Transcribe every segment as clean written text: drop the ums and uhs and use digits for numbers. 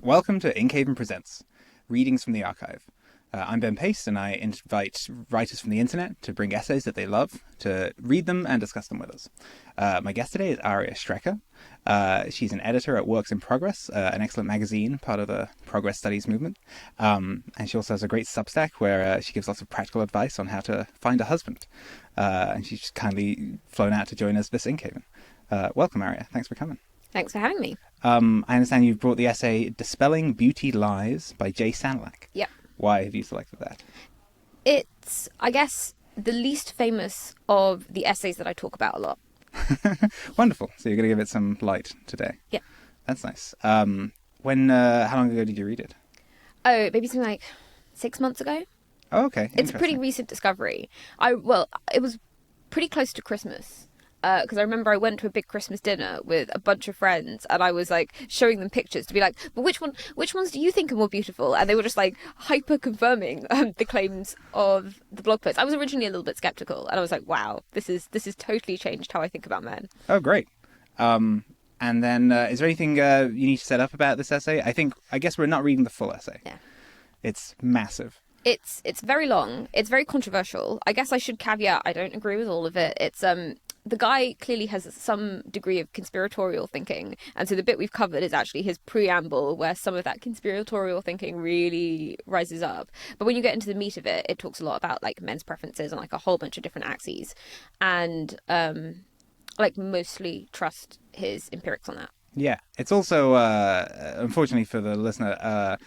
Welcome to Inkhaven Presents, Readings from the Archive. I'm Ben Pace, and I invite writers from the internet to bring essays that they love, to read them and discuss them with us. My guest today is Aria Schrecker. She's an editor at Works in Progress, an excellent magazine, part of the Progress Studies movement. And she also has a great Substack where she gives lots of practical advice on how to find a husband. And she's kindly flown out to join us this Inkhaven. Welcome, Aria. Thanks for coming. Thanks for having me. I understand you've brought the essay Dispelling Beauty Lies by Jay Sanlak. Yep. Why have you selected that? It's, I guess, the least famous of the essays that I talk about a lot. Wonderful. So you're going to give it some light today. Yeah. That's nice. How long ago did you read it? Oh, maybe something like 6 months ago. Oh, okay. It's a pretty recent discovery. It was pretty close to Christmas. Because I remember I went to a big Christmas dinner with a bunch of friends, and I was like showing them pictures to be like, but which ones do you think are more beautiful? And they were just like hyper confirming the claims of the blog post. I was originally a little bit skeptical, and I was like, wow, this has totally changed how I think about men. Oh, great. And then is there anything you need to set up about this essay? I guess we're not reading the full essay. Yeah. It's massive. It's very long. It's very controversial. I guess I should caveat I don't agree with all of it. It's the guy clearly has some degree of conspiratorial thinking, and so the bit we've covered is actually his preamble, where some of that conspiratorial thinking really rises up. But when you get into the meat of it, it talks a lot about like men's preferences and like a whole bunch of different axes, and like mostly trust his empirics on that. Yeah, it's also unfortunately for the listener,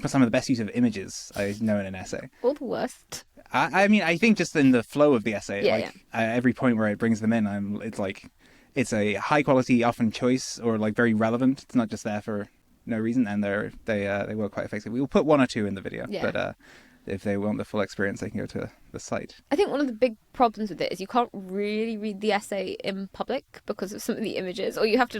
some of the best use of images I know in an essay. Or the worst. I mean, I think just in the flow of the essay, yeah. Every point where it brings them in, it's a high quality, often choice, or like very relevant. It's not just there for no reason, and they work quite effectively. We'll put one or two in the video, but if they want the full experience, they can go to the site. I think one of the big problems with it is you can't really read the essay in public because of some of the images, or you have to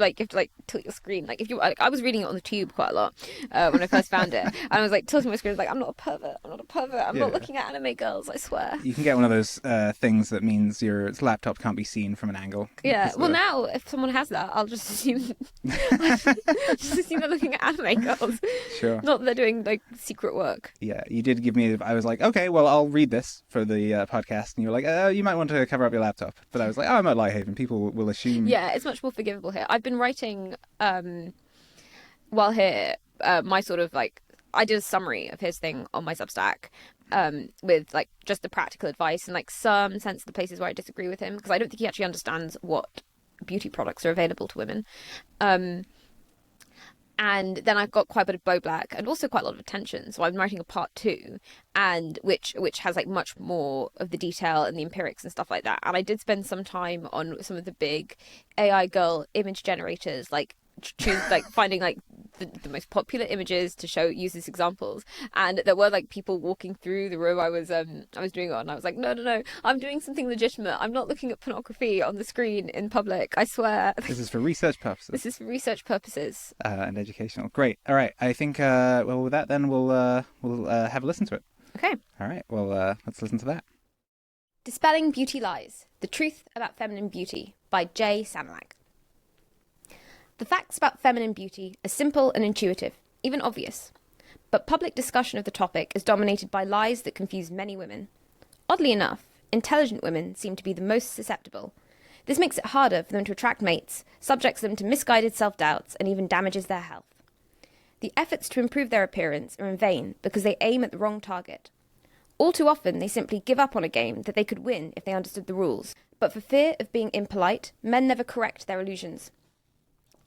tilt your screen. Like I was reading it on the tube quite a lot when I first found it, and I was like tilting my screen, like I'm not a pervert, I'm not looking at anime girls, I swear. You can get one of those things that means your laptop can't be seen from an angle. Yeah. Well, now if someone has that, I'll just assume they're looking at anime girls. Sure. Not that they're doing like secret work. Yeah, you did give me. I was like, okay, well, I'll read this for the podcast, and you were like, you might want to cover up your laptop. But I was like, I'm at Lighthaven. People will assume. Yeah, it's much more forgivable here. I've been writing while here. My sort of like, I did a summary of his thing on my Substack with like just the practical advice and like some sense of the places where I disagree with him, because I don't think he actually understands what beauty products are available to women. And then I've got quite a bit of Beau Black and also quite a lot of attention. So I'm writing a part 2, and which has like much more of the detail and the empirics and stuff like that. And I did spend some time on some of the big AI girl image generators, like finding like the most popular images to use as examples. And there were like people walking through the room I was doing it on. I was like, no, I'm doing something legitimate. I'm not looking at pornography on the screen in public, I swear. This is for research purposes. And educational. Great. All right. I think with that then we'll have a listen to it. Okay. All right. Well, let's listen to that. Dispelling Beauty Lies: The Truth About Feminine Beauty by Jay Sanlak. The facts about feminine beauty are simple and intuitive, even obvious. But public discussion of the topic is dominated by lies that confuse many women. Oddly enough, intelligent women seem to be the most susceptible. This makes it harder for them to attract mates, subjects them to misguided self-doubts, and even damages their health. The efforts to improve their appearance are in vain because they aim at the wrong target. All too often, they simply give up on a game that they could win if they understood the rules, but for fear of being impolite, men never correct their illusions.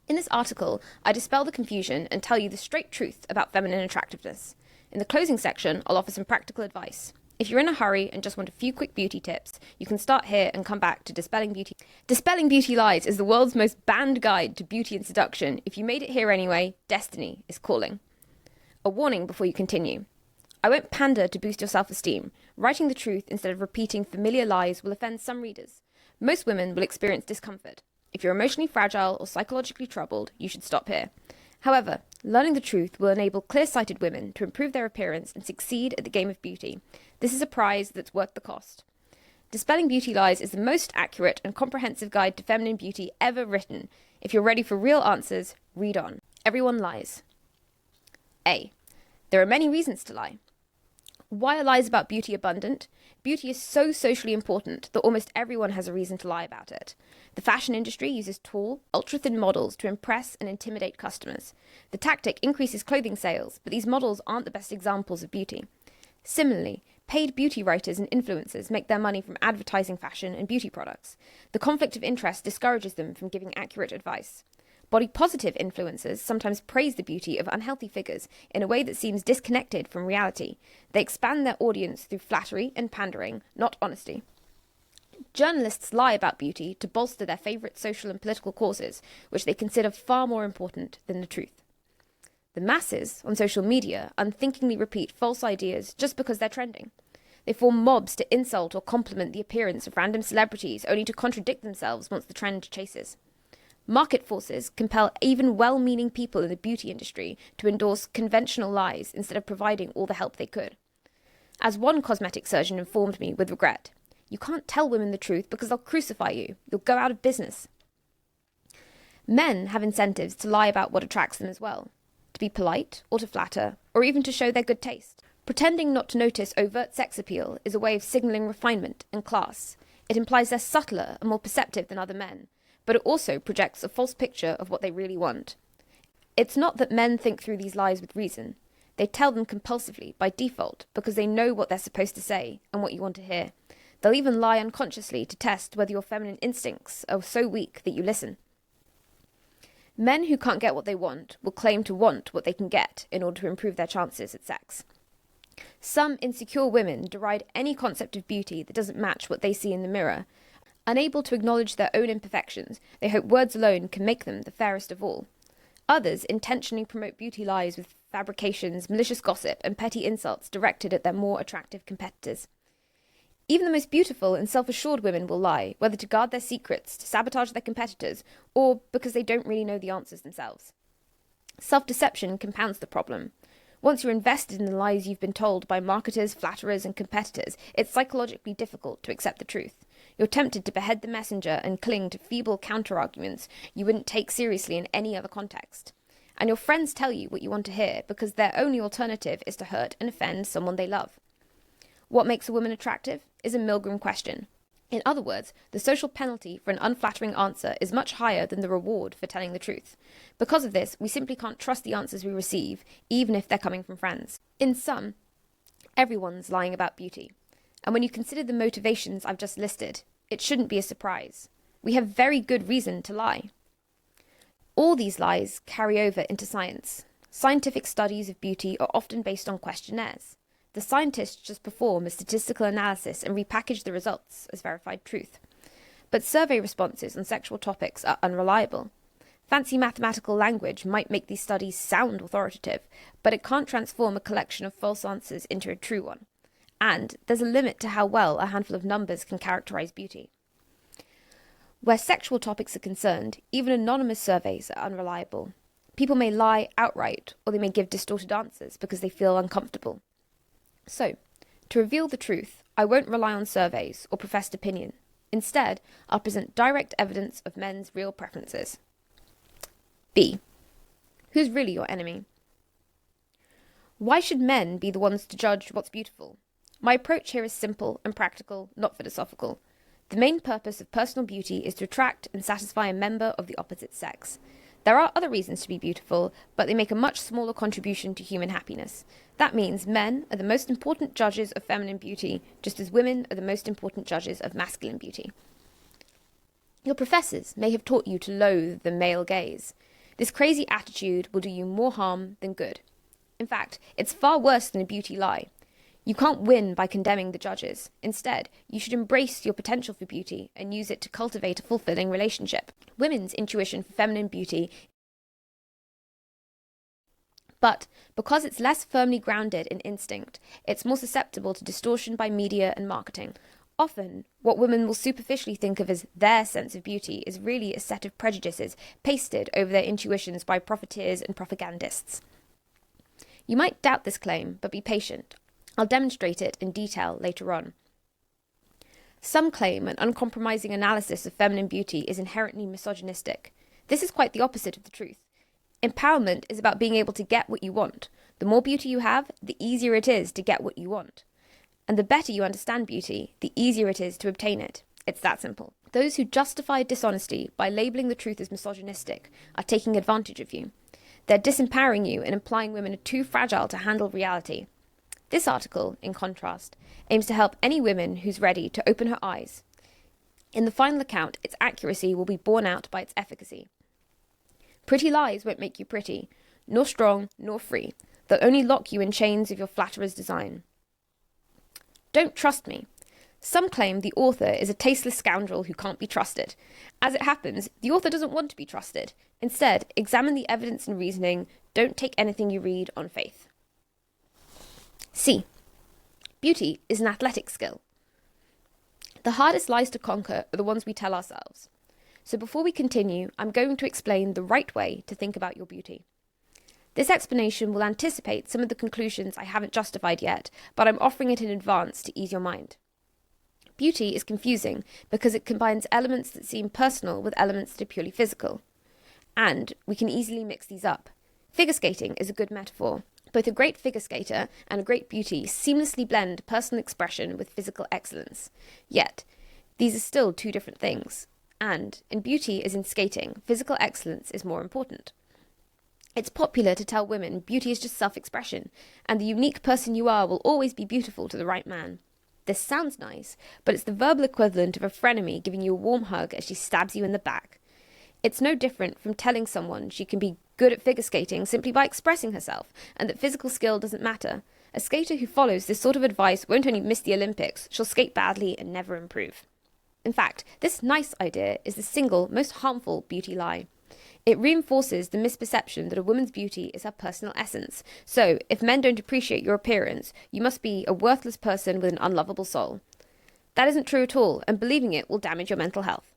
In this article, I dispel the confusion and tell you the straight truth about feminine attractiveness. In the closing section, I'll offer some practical advice. If you're in a hurry and just want a few quick beauty tips, you can start here and come back to Dispelling Beauty. Dispelling Beauty Lies is the world's most banned guide to beauty and seduction. If you made it here anyway, destiny is calling. A warning before you continue. I won't pander to boost your self-esteem. Writing the truth instead of repeating familiar lies will offend some readers. Most women will experience discomfort. If you're emotionally fragile or psychologically troubled, you should stop here. However, learning the truth will enable clear-sighted women to improve their appearance and succeed at the game of beauty. This is a prize that's worth the cost. Dispelling Beauty Lies is the most accurate and comprehensive guide to feminine beauty ever written. If you're ready for real answers, read on. Everyone lies. A. There are many reasons to lie. Why are lies about beauty abundant? Beauty is so socially important that almost everyone has a reason to lie about it. The fashion industry uses tall, ultra-thin models to impress and intimidate customers. The tactic increases clothing sales, but these models aren't the best examples of beauty. Similarly, paid beauty writers and influencers make their money from advertising fashion and beauty products. The conflict of interest discourages them from giving accurate advice. Body-positive influencers sometimes praise the beauty of unhealthy figures in a way that seems disconnected from reality. They expand their audience through flattery and pandering, not honesty. Journalists lie about beauty to bolster their favourite social and political causes, which they consider far more important than the truth. The masses, on social media, unthinkingly repeat false ideas just because they're trending. They form mobs to insult or compliment the appearance of random celebrities, only to contradict themselves once the trend chases. Market forces compel even well-meaning people in the beauty industry to endorse conventional lies instead of providing all the help they could. As one cosmetic surgeon informed me with regret, you can't tell women the truth because they'll crucify you. You'll go out of business. Men have incentives to lie about what attracts them as well, to be polite or to flatter, or even to show their good taste. Pretending not to notice overt sex appeal is a way of signalling refinement and class. It implies they're subtler and more perceptive than other men, but it also projects a false picture of what they really want. It's not that men think through these lies with reason. They tell them compulsively, by default, because they know what they're supposed to say and what you want to hear. They'll even lie unconsciously to test whether your feminine instincts are so weak that you listen. Men who can't get what they want will claim to want what they can get in order to improve their chances at sex. Some insecure women deride any concept of beauty that doesn't match what they see in the mirror. Unable to acknowledge their own imperfections, they hope words alone can make them the fairest of all. Others intentionally promote beauty lies with fabrications, malicious gossip, and petty insults directed at their more attractive competitors. Even the most beautiful and self-assured women will lie, whether to guard their secrets, to sabotage their competitors, or because they don't really know the answers themselves. Self-deception compounds the problem. Once you're invested in the lies you've been told by marketers, flatterers, and competitors, it's psychologically difficult to accept the truth. You're tempted to behead the messenger and cling to feeble counter-arguments you wouldn't take seriously in any other context. And your friends tell you what you want to hear because their only alternative is to hurt and offend someone they love. What makes a woman attractive is a Milgram question. In other words, the social penalty for an unflattering answer is much higher than the reward for telling the truth. Because of this, we simply can't trust the answers we receive, even if they're coming from friends. In sum, everyone's lying about beauty. And when you consider the motivations I've just listed, it shouldn't be a surprise. We have very good reason to lie. All these lies carry over into science. Scientific studies of beauty are often based on questionnaires. The scientists just perform a statistical analysis and repackage the results as verified truth. But survey responses on sexual topics are unreliable. Fancy mathematical language might make these studies sound authoritative, but it can't transform a collection of false answers into a true one. And there's a limit to how well a handful of numbers can characterize beauty. Where sexual topics are concerned, even anonymous surveys are unreliable. People may lie outright, or they may give distorted answers because they feel uncomfortable. So, to reveal the truth, I won't rely on surveys or professed opinion. Instead, I'll present direct evidence of men's real preferences. B. Who's really your enemy? Why should men be the ones to judge what's beautiful? My approach here is simple and practical, not philosophical. The main purpose of personal beauty is to attract and satisfy a member of the opposite sex. There are other reasons to be beautiful, but they make a much smaller contribution to human happiness. That means men are the most important judges of feminine beauty, just as women are the most important judges of masculine beauty. Your professors may have taught you to loathe the male gaze. This crazy attitude will do you more harm than good. In fact, it's far worse than a beauty lie. You can't win by condemning the judges. Instead, you should embrace your potential for beauty and use it to cultivate a fulfilling relationship. Women's intuition for feminine beauty, but because it's less firmly grounded in instinct, it's more susceptible to distortion by media and marketing. Often, what women will superficially think of as their sense of beauty is really a set of prejudices pasted over their intuitions by profiteers and propagandists. You might doubt this claim, but be patient. I'll demonstrate it in detail later on. Some claim an uncompromising analysis of feminine beauty is inherently misogynistic. This is quite the opposite of the truth. Empowerment is about being able to get what you want. The more beauty you have, the easier it is to get what you want. And the better you understand beauty, the easier it is to obtain it. It's that simple. Those who justify dishonesty by labelling the truth as misogynistic are taking advantage of you. They're disempowering you and implying women are too fragile to handle reality. This article, in contrast, aims to help any woman who's ready to open her eyes. In the final account, its accuracy will be borne out by its efficacy. Pretty lies won't make you pretty, nor strong, nor free. They'll only lock you in chains of your flatterer's design. Don't trust me. Some claim the author is a tasteless scoundrel who can't be trusted. As it happens, the author doesn't want to be trusted. Instead, examine the evidence and reasoning. Don't take anything you read on faith. C. Beauty is an athletic skill. The hardest lies to conquer are the ones we tell ourselves. So before we continue, I'm going to explain the right way to think about your beauty. This explanation will anticipate some of the conclusions I haven't justified yet, but I'm offering it in advance to ease your mind. Beauty is confusing because it combines elements that seem personal with elements that are purely physical. And we can easily mix these up. Figure skating is a good metaphor. Both a great figure skater and a great beauty seamlessly blend personal expression with physical excellence. Yet, these are still two different things. And, in beauty as in skating, physical excellence is more important. It's popular to tell women beauty is just self-expression, and the unique person you are will always be beautiful to the right man. This sounds nice, but it's the verbal equivalent of a frenemy giving you a warm hug as she stabs you in the back. It's no different from telling someone she can be good at figure skating simply by expressing herself, and that physical skill doesn't matter. A skater who follows this sort of advice won't only miss the Olympics, she'll skate badly and never improve. In fact, this nice idea is the single most harmful beauty lie. It reinforces the misperception that a woman's beauty is her personal essence. So, if men don't appreciate your appearance, you must be a worthless person with an unlovable soul. That isn't true at all, and believing it will damage your mental health.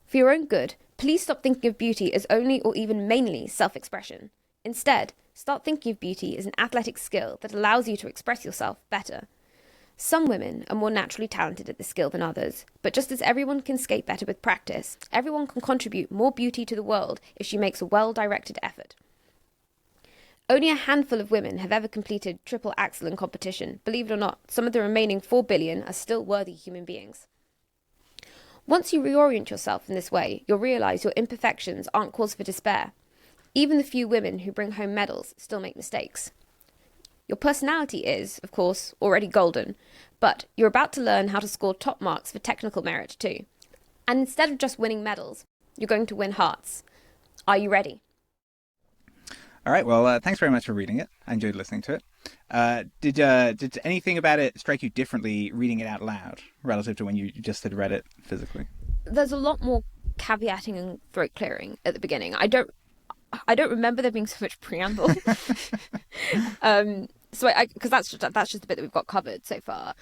For your own good, please stop thinking of beauty as only or even mainly self-expression. Instead, start thinking of beauty as an athletic skill that allows you to express yourself better. Some women are more naturally talented at this skill than others, but just as everyone can skate better with practice, everyone can contribute more beauty to the world if she makes a well-directed effort. Only a handful of women have ever completed triple axel in competition. Believe it or not, some of the remaining 4 billion are still worthy human beings. Once you reorient yourself in this way, you'll realise your imperfections aren't cause for despair. Even the few women who bring home medals still make mistakes. Your personality is, of course, already golden, but you're about to learn how to score top marks for technical merit too. And instead of just winning medals, you're going to win hearts. Are you ready? All right, well, thanks very much for reading it. I enjoyed listening to it. Did anything about it strike you differently reading it out loud relative to when you just had read it physically? There's a lot more caveating and throat clearing at the beginning. I don't remember there being so much preamble. Because that's just the bit that we've got covered so far.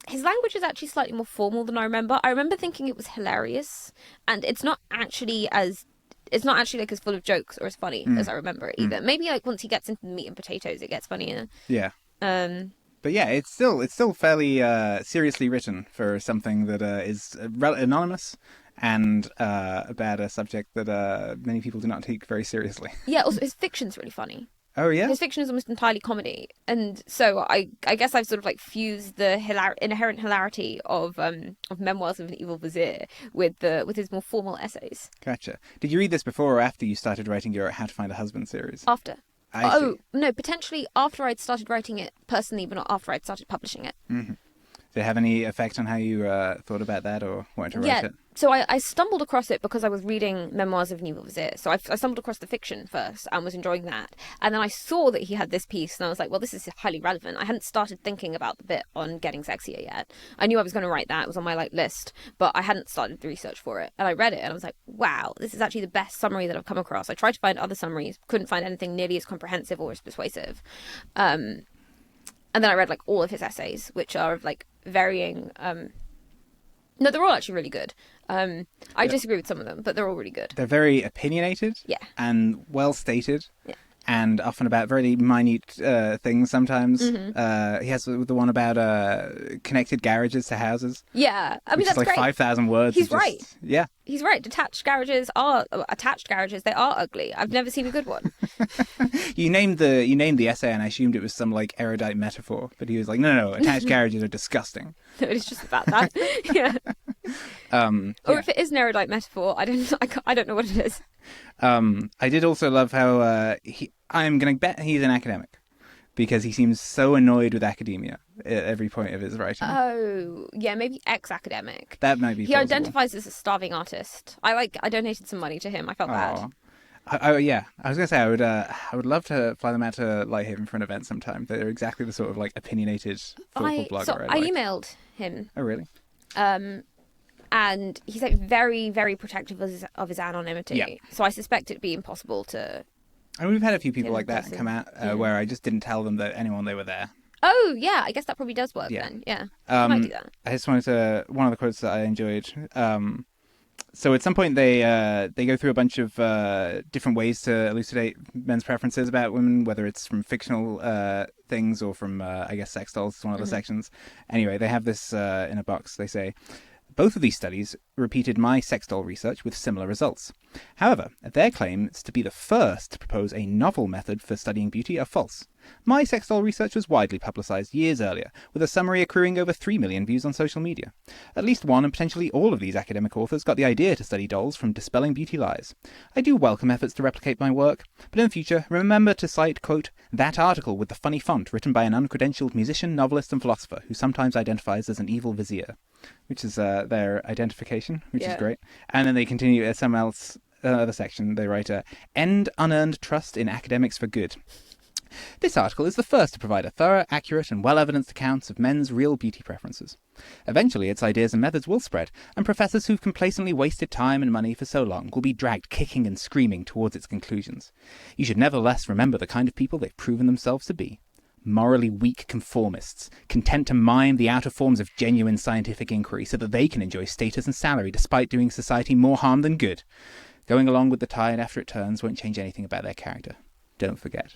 His language is actually slightly more formal than I remember. I remember thinking it was hilarious, and it's not actually like as full of jokes or as funny as I remember it either. Maybe like once he gets into the meat and potatoes, it gets funnier. Yeah. But yeah, it's still fairly seriously written for something that is anonymous and about a subject that many people do not take very seriously. Yeah, also his fiction's really funny. Oh yeah? His fiction is almost entirely comedy, and so I guess I've sort of like fused the inherent hilarity of Memoirs of an Evil Vizier with his more formal essays. Gotcha. Did you read this before or after you started writing your How to Find a Husband series? After. I see. No, potentially after I'd started writing it personally, but not after I'd started publishing it. Mm-hmm. Did it have any effect on how you thought about that or wanted to write it? So I stumbled across it because I was reading Memoirs of an Evil Vizier. So I stumbled across the fiction first and was enjoying that. And then I saw that he had this piece and I was like, well, this is highly relevant. I hadn't started thinking about the bit on getting sexier yet. I knew I was going to write that. It was on my list, but I hadn't started the research for it. And I read it and I was like, wow, this is actually the best summary that I've come across. I tried to find other summaries, couldn't find anything nearly as comprehensive or as persuasive. And then I read like all of his essays, which are of like varying... No, they're all actually really good. I disagree with some of them, but they're all really good. They're very opinionated. Yeah. And well stated. Yeah. and often about very minute things sometimes. Mm-hmm. He has the one about connected garages to houses. Yeah, I mean, which that's is like great. 5,000 words. He's of just, right. Yeah. He's right. Attached garages. They are ugly. I've never seen a good one. You named the essay, and I assumed it was some like erudite metaphor, but he was like, no, attached garages are disgusting. No, it's just about that. Yeah. Or if it is an erudite metaphor, I don't know what it is. I did also love how I'm going to bet he's an academic, because he seems so annoyed with academia at every point of his writing. Oh, yeah, maybe ex-academic. That might be He plausible. identifies as a starving artist. I donated some money to him. I felt bad. Yeah, I was gonna say I would love to fly them out to Lighthaven for an event sometime. They're exactly the sort of like opinionated, thoughtful blogger. I emailed him. Oh really? And he's like very, very protective of his anonymity. Yeah. So I suspect it'd be impossible to. And we've had a few people in like that person. come out where I just didn't tell them that anyone they were there. Oh yeah, I guess that probably does work then. Yeah, I might do that. I just wanted to one of the quotes that I enjoyed. So at some point they go through a bunch of different ways to elucidate men's preferences about women, whether it's from fictional things or from I guess sex dolls. It's one of the sections. Anyway, they have this in a box. They say, both of these studies repeated my sex doll research with similar results. However, their claims to be the first to propose a novel method for studying beauty are false. My sex doll research was widely publicised years earlier, with a summary accruing over 3 million views on social media. At least one and potentially all of these academic authors got the idea to study dolls from Dispelling Beauty Lies. I do welcome efforts to replicate my work, but in the future, remember to cite, quote, that article with the funny font written by an uncredentialed musician, novelist and philosopher who sometimes identifies as an evil vizier. Which is their identification, which is great. And then they continue at some other section, they write, end unearned trust in academics for good. This article is the first to provide a thorough, accurate and well-evidenced accounts of men's real beauty preferences. Eventually its ideas and methods will spread, and professors who've complacently wasted time and money for so long will be dragged kicking and screaming towards its conclusions. You should nevertheless remember the kind of people they've proven themselves to be. Morally weak conformists, content to mime the outer forms of genuine scientific inquiry so that they can enjoy status and salary despite doing society more harm than good. Going along with the tide after it turns won't change anything about their character. Don't forget.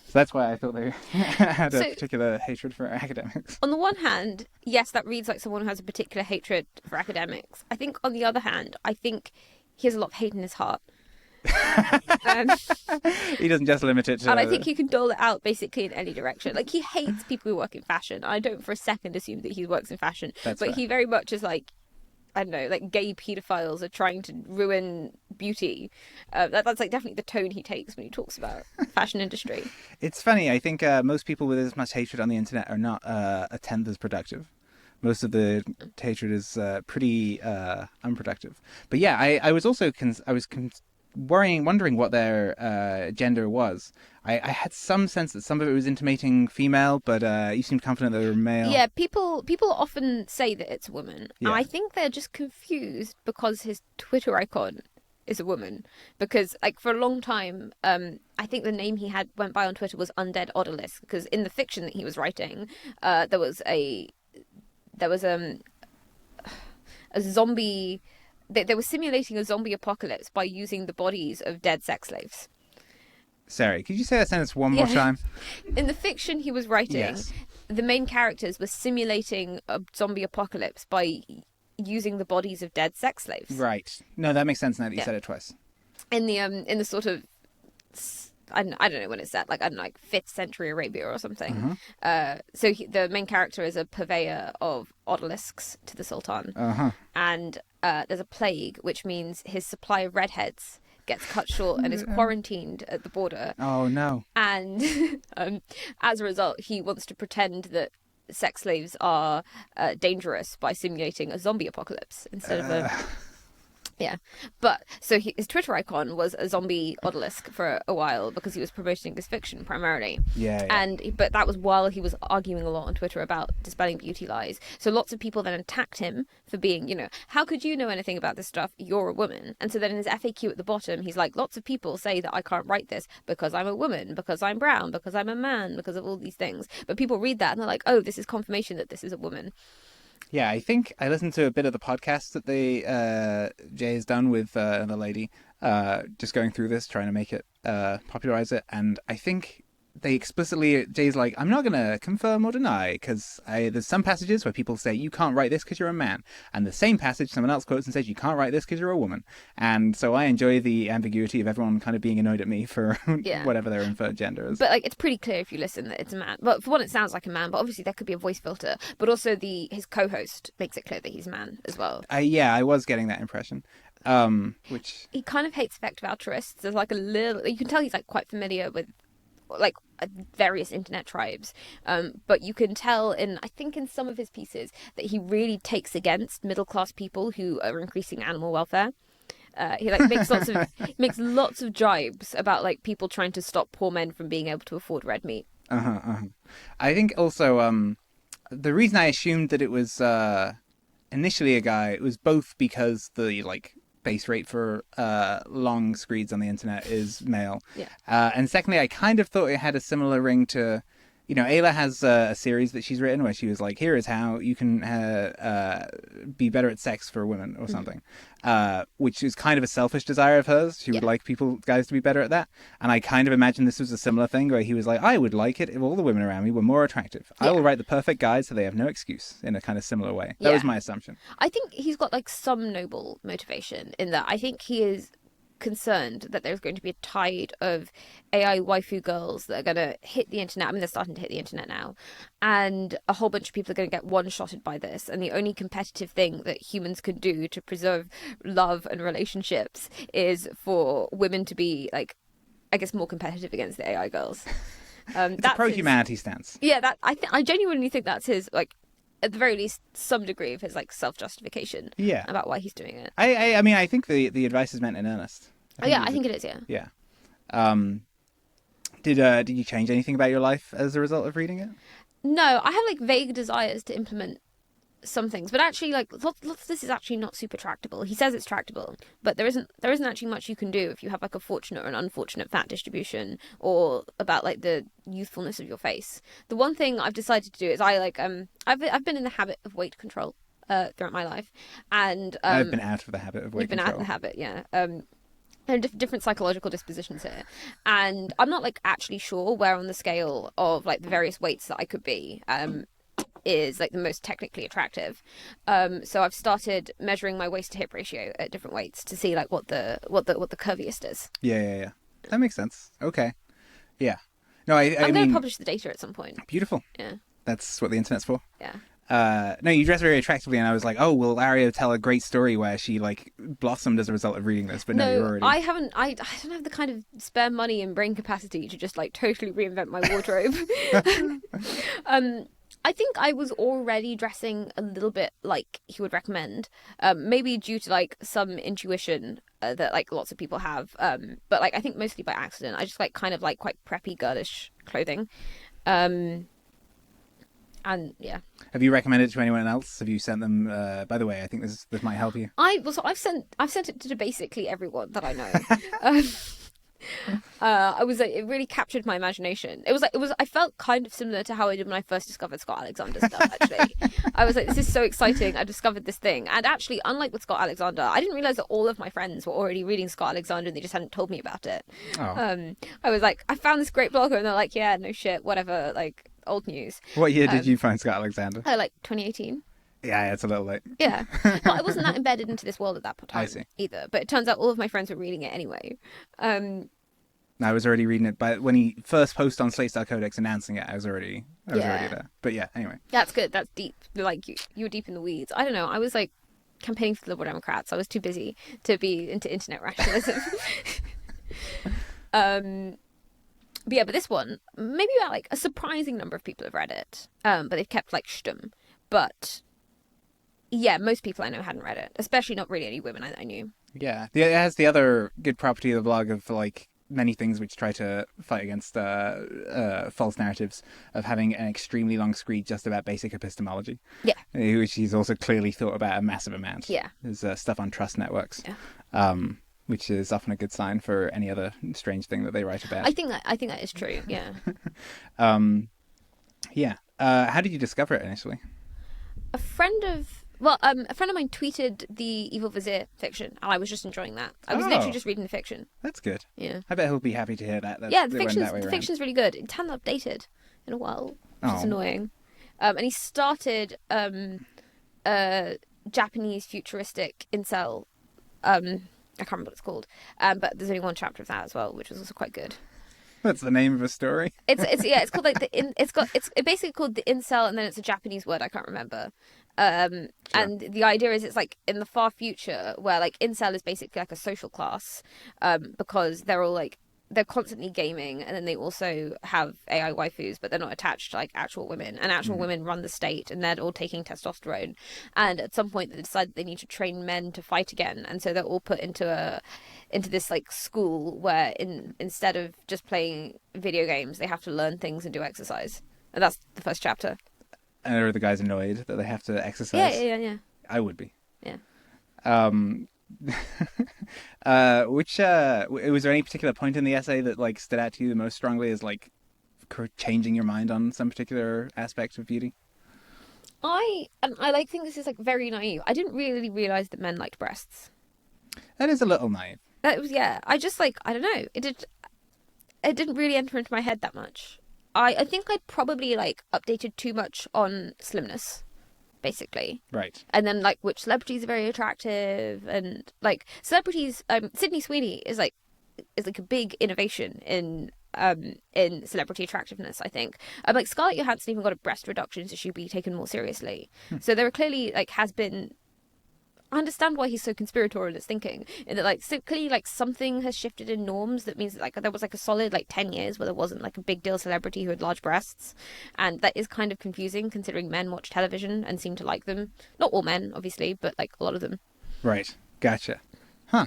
So that's why I thought they had a particular hatred for academics. On the one hand, yes, that reads like someone who has a particular hatred for academics. I think on the other hand, I think he has a lot of hate in his heart. He doesn't just limit it to... And I think he can dole it out basically in any direction. Like, he hates people who work in fashion. I don't for a second assume that he works in fashion. That's but fair. He very much is like, I don't know, like gay paedophiles are trying to ruin beauty. That's like definitely the tone he takes when he talks about fashion industry. It's funny. I think most people with as much hatred on the internet are not a tenth as productive. Most of the hatred is pretty unproductive. But yeah, I was also wondering what their gender was. I had some sense that some of it was intimating female, but you seemed confident that they were male. Yeah, people often say that it's a woman. Yeah. And I think they're just confused because his Twitter icon is a woman. Because like for a long time, I think the name he went by on Twitter was Undead Odalisque, because in the fiction that he was writing, there was a zombie. They were simulating a zombie apocalypse by using the bodies of dead sex slaves. Sorry, could you say that sentence one more time? In the fiction he was writing, the main characters were simulating a zombie apocalypse by using the bodies of dead sex slaves. Right. No, that makes sense now that you said it twice. In the sort of, I don't know when it's set, like, I don't know, like 5th century Arabia or something. So the main character is a purveyor of odalisques to the Sultan. And there's a plague, which means his supply of redheads gets cut short and is quarantined at the border. Oh, no. And as a result, he wants to pretend that sex slaves are dangerous by simulating a zombie apocalypse instead of a... Yeah, but so his Twitter icon was a zombie odalisque for a while because he was promoting his fiction primarily. But that was while he was arguing a lot on Twitter about Dispelling Beauty Lies. So lots of people then attacked him for being, how could you know anything about this stuff? You're a woman. And so then in his FAQ at the bottom, he's like, lots of people say that I can't write this because I'm a woman, because I'm brown, because I'm a man, because of all these things. But people read that and they're like, oh, this is confirmation that this is a woman. Yeah, I think I listened to a bit of the podcast that Jay has done with another lady, just going through this, trying to make it, popularize it. And I think they explicitly, Jay's like, I'm not going to confirm or deny, because there's some passages where people say, you can't write this because you're a man. And the same passage, someone else quotes and says, you can't write this because you're a woman. And so I enjoy the ambiguity of everyone kind of being annoyed at me for whatever their inferred gender is. But like, it's pretty clear if you listen that it's a man. But for one, it sounds like a man, but obviously there could be a voice filter. But also his co-host makes it clear that he's a man as well. I was getting that impression. Which he kind of hates effective altruists. There's like a little, you can tell he's like quite familiar with like various internet tribes, but you can tell I think in some of his pieces that he really takes against middle class people who are increasing animal welfare. He like makes lots of jibes about like people trying to stop poor men from being able to afford red meat. I think also the reason I assumed that it was initially a guy, it was both because the like base rate for long screeds on the internet is male. And secondly, I kind of thought it had a similar ring to, Ayla has a series that she's written where she was like, here is how you can be better at sex for women or something, which is kind of a selfish desire of hers. She would like guys to be better at that. And I kind of imagine this was a similar thing where he was like, I would like it if all the women around me were more attractive. I will write the perfect guys so they have no excuse, in a kind of similar way. That was my assumption. I think he's got like some noble motivation in that. I think he is concerned that there's going to be a tide of AI waifu girls that are going to hit the internet. I mean, they're starting to hit the internet now, and a whole bunch of people are going to get one-shotted by this, and the only competitive thing that humans can do to preserve love and relationships is for women to be like, I guess, more competitive against the AI girls. It's a pro-humanity stance. Yeah, that I genuinely think that's his, like, at the very least, some degree of his like self-justification. About why he's doing it. I mean, I think the advice is meant in earnest. I think it is. Yeah. Did you change anything about your life as a result of reading it? No, I have like vague desires to implement some things, but actually, like, lots of this is actually not super tractable. He says it's tractable, but there isn't actually much you can do if you have like a fortunate or an unfortunate fat distribution, or about like the youthfulness of your face. The one thing I've decided to do is I've been in the habit of weight control throughout my life, and I've been out of the habit of weight control. You've been out of the habit, yeah. And different psychological dispositions here, and I'm not like actually sure where on the scale of like the various weights that I could be is like the most technically attractive. So I've started measuring my waist to hip ratio at different weights to see like what the curviest is. Yeah. That makes sense. Okay. Yeah. No, I'm going to publish the data at some point. Beautiful. Yeah. That's what the internet's for. Yeah. No, you dress very attractively, and I was like, oh, will Aria tell a great story where she like blossomed as a result of reading this? But no, you're already... I don't have the kind of spare money and brain capacity to just like totally reinvent my wardrobe. I think I was already dressing a little bit like he would recommend, maybe due to like some intuition that like lots of people have, but like I think mostly by accident. I just like kind of like quite preppy girlish clothing, and yeah. Have you recommended it to anyone else? Have you sent them? By the way, I think this might help you. I've sent it to basically everyone that I know. It really captured my imagination. I felt kind of similar to how I did when I first discovered Scott Alexander's stuff, actually. I was like, this is so exciting, I discovered this thing. And actually, unlike with Scott Alexander, I didn't realize that all of my friends were already reading Scott Alexander and they just hadn't told me about it. I was like, I found this great blogger, and they're like, yeah, no shit, whatever, like, old news. What year did you find Scott Alexander? Like 2018. Yeah, it's a little late. Yeah. Well, I wasn't that embedded into this world at that time either. But it turns out all of my friends were reading it anyway. I was already reading it, but when he first posted on Slate.codex announcing it, I was already there. But yeah, anyway. That's good. That's deep. Like, you were deep in the weeds. I don't know. I was like campaigning for the Liberal Democrats. I was too busy to be into internet rationalism. But this one, maybe about like a surprising number of people have read it. But they've kept like shtum. But yeah, most people I know hadn't read it, especially not really any women I knew. Yeah, it has the other good property of the blog of like many things which try to fight against false narratives of having an extremely long screed just about basic epistemology. Yeah, which he's also clearly thought about a massive amount. Yeah, there's stuff on trust networks. Yeah. Which is often a good sign for any other strange thing that they write about. I think that is true. Yeah. Yeah. How did you discover it initially? A friend of Well, a friend of mine tweeted the Evil Vizier fiction, and I was just enjoying that. I was literally just reading the fiction. That's good. Yeah. I bet he'll be happy to hear that. Yeah, the fiction's really good. It hasn't updated in a while, which is annoying. And he started a Japanese futuristic incel. I can't remember what it's called. But there's only one chapter of that as well, which was also quite good. That's the name of a story. It's called like it's basically called the incel, and then it's a Japanese word I can't remember. Sure. And the idea is it's like in the far future where like incel is basically like a social class, because they're all like they're constantly gaming, and then they also have AI waifus, but they're not attached to like actual women, and actual women run the state, and they're all taking testosterone, and at some point they decide they need to train men to fight again, and so they're all put into this like school where instead of just playing video games, they have to learn things and do exercise, and that's the first chapter. And are the guys annoyed that they have to exercise? Yeah. I would be. Yeah. Was there any particular point in the essay that like stood out to you the most strongly as like changing your mind on some particular aspect of beauty? I like think this is like very naive. I didn't really realize that men liked breasts. That is a little naive. That was I just like I don't know. It didn't really enter into my head that much. I think I'd probably like updated too much on slimness, basically. Right. And then like which celebrities are very attractive, and like celebrities. Sydney Sweeney is like a big innovation in celebrity attractiveness. I think. Like Scarlett Johansson even got a breast reduction, so she'd be taken more seriously. So there are clearly like has been. I understand why he's so conspiratorial in his thinking, in that like so clearly like something has shifted in norms that means that, like there was like a solid like 10 years where there wasn't like a big deal celebrity who had large breasts, and that is kind of confusing considering men watch television and seem to like them. Not all men, obviously, but like a lot of them. Right. Gotcha. Huh.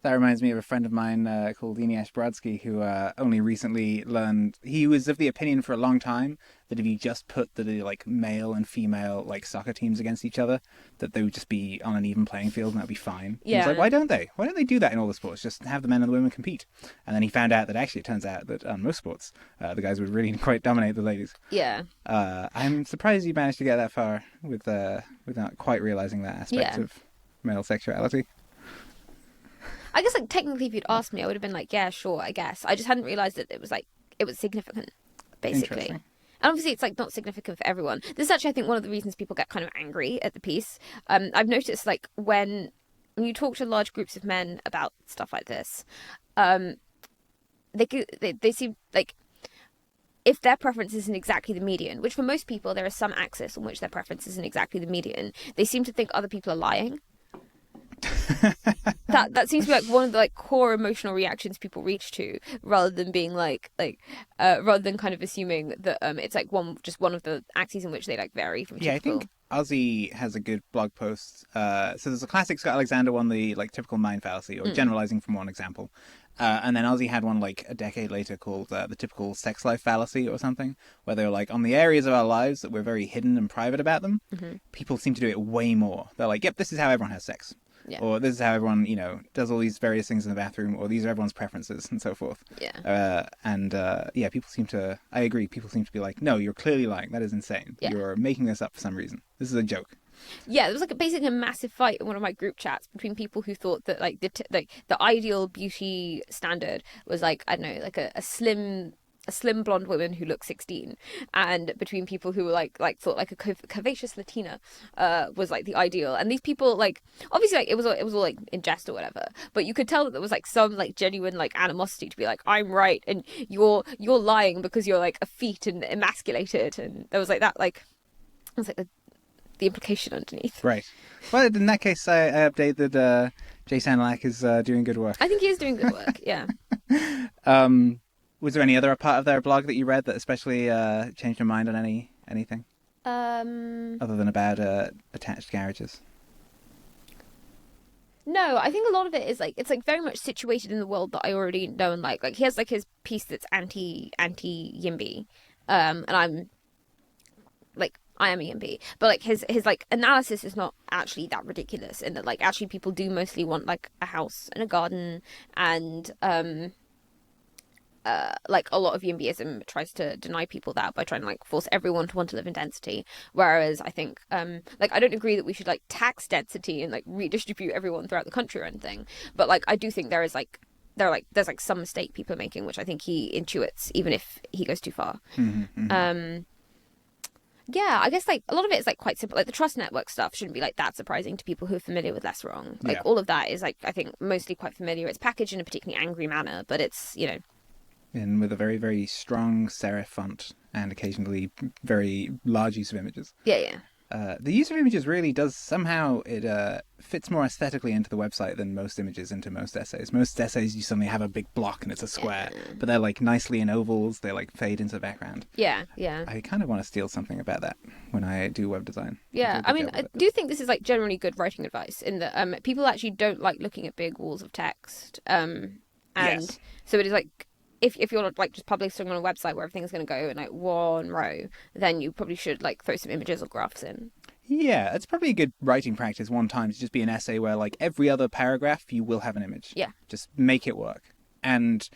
That reminds me of a friend of mine called Iniash Brodsky, who only recently learned. He was of the opinion for a long time that if you just put the like male and female like soccer teams against each other, that they would just be on an even playing field and that'd be fine. Yeah. He was like, why don't they? Why don't they do that in all the sports? Just have the men and the women compete. And then he found out that actually it turns out that on most sports, the guys would really quite dominate the ladies. Yeah. I'm surprised you managed to get that far without quite realizing that aspect of male sexuality. I guess like technically if you'd asked me I would have been like yeah sure I guess I just hadn't realised that it was significant basically, and obviously it's like not significant for everyone. This is actually I think one of the reasons people get kind of angry at the piece. I've noticed like when you talk to large groups of men about stuff like this, they seem like if their preference isn't exactly the median, which for most people there is some axis on which their preference isn't exactly the median, they seem to think other people are lying. that seems to be like one of the like core emotional reactions people reach to, rather than being rather than kind of assuming that it's like one of the axes in which they like vary from typical. I think Ozzy has a good blog post. So there's a classic Scott Alexander one, the like typical mind fallacy, or generalizing from one example. And then Ozzy had one like a decade later called the typical sex life fallacy or something, where they're like, on the areas of our lives that we're very hidden and private about them, people seem to do it way more. They're like, yep, this is how everyone has sex. Yeah. Or this is how everyone, does all these various things in the bathroom, or these are everyone's preferences, and so forth. Yeah. People seem to, I agree, people seem to be like, no, you're clearly lying. That is insane. Yeah. You're making this up for some reason. This is a joke. Yeah, there was like basically a massive fight in one of my group chats between people who thought that like the ideal beauty standard was like, I don't know, like a slim blonde woman who looks 16, and between people who were like thought like a curvaceous Latina was like the ideal. And these people like obviously like it was all like in jest or whatever, but you could tell that there was like some like genuine like animosity to be like, I'm right and you're lying because you're like effete and emasculated, and there was like that like it was like the implication underneath. Right. Well, in that case, I update that Jay Sanalak is doing good work. I think he is doing good work. Yeah. Was there any other part of their blog that you read that especially changed your mind on anything? Other than about attached garages? No, I think a lot of it is like it's like very much situated in the world that I already know and like he has like his piece that's anti YIMBY, and I'm like I am a YIMBY, but like his like analysis is not actually that ridiculous in that like actually people do mostly want like a house and a garden and like a lot of YIMBYism tries to deny people that by trying to like force everyone to want to live in density. Whereas I think like I don't agree that we should like tax density and like redistribute everyone throughout the country or anything. But like I do think there's like some mistake people are making, which I think he intuits even if he goes too far. Yeah, I guess like a lot of it is like quite simple. Like the trust network stuff shouldn't be like that surprising to people who are familiar with Less Wrong. Like all of that is like I think mostly quite familiar. It's packaged in a particularly angry manner, but it's and with a very, very strong serif font and occasionally very large use of images. Yeah. The use of images really does somehow, it fits more aesthetically into the website than most images into most essays. Most essays you suddenly have a big block and it's a square, but they're like nicely in ovals, they like fade into the background. Yeah. I kind of want to steal something about that when I do web design. Yeah, I mean, I do think this is like generally good writing advice in that people actually don't like looking at big walls of text. And so it is like, if you're like just publishing on a website where everything's going to go in like one row, then you probably should like throw some images or graphs in. Yeah, it's probably a good writing practice one time to just be an essay where like every other paragraph you will have an image. Yeah. Just make it work. And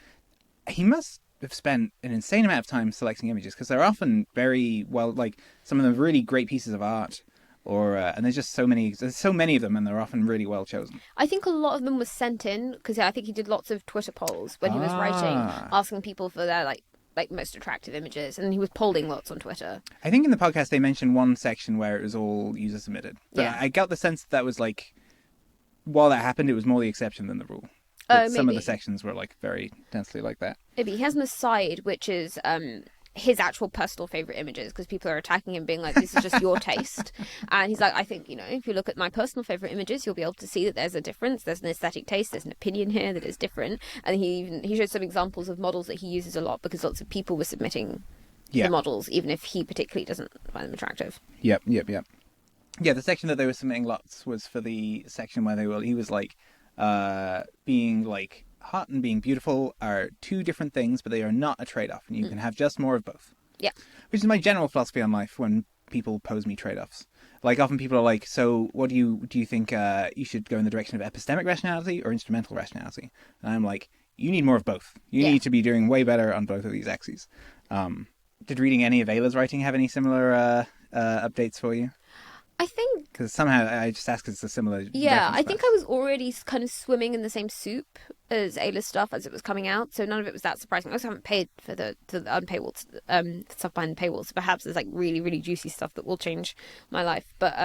he must have spent an insane amount of time selecting images because they're often very well, like some of them really great pieces of art. And there's just so many of them, and they're often really well chosen. I think a lot of them was sent in because I think he did lots of Twitter polls when he was writing, asking people for their like most attractive images, and he was polling lots on Twitter. I think in the podcast they mentioned one section where it was all user submitted. But I got the sense that was like, while that happened, it was more the exception than the rule. Some of the sections were like very densely like that. Maybe he has an aside, which is his actual personal favorite images, because people are attacking him being like, this is just your taste. And he's like, I think, if you look at my personal favorite images, you'll be able to see that there's a difference. There's an aesthetic taste. There's an opinion here that is different. And he showed some examples of models that he uses a lot because lots of people were submitting the models, even if he particularly doesn't find them attractive. Yep. Yeah, the section that they were submitting lots was for the section where he was like, being like, hot and being beautiful are two different things, but they are not a trade-off, and you can have just more of both. Yeah. Which is my general philosophy on life when people pose me trade-offs. Like, often people are like, so what do you think you should go in the direction of epistemic rationality or instrumental rationality? And I'm like, you need more of both. You need to be doing way better on both of these axes. Did reading any of Ayla's writing have any similar updates for you? I think... Because somehow I just asked because it's a similar... Yeah, I think I was already kind of swimming in the same soup as Ayla's stuff as it was coming out, so none of it was that surprising. I also haven't paid for the unpaywall stuff behind the paywall, so perhaps there's like really, really juicy stuff that will change my life. But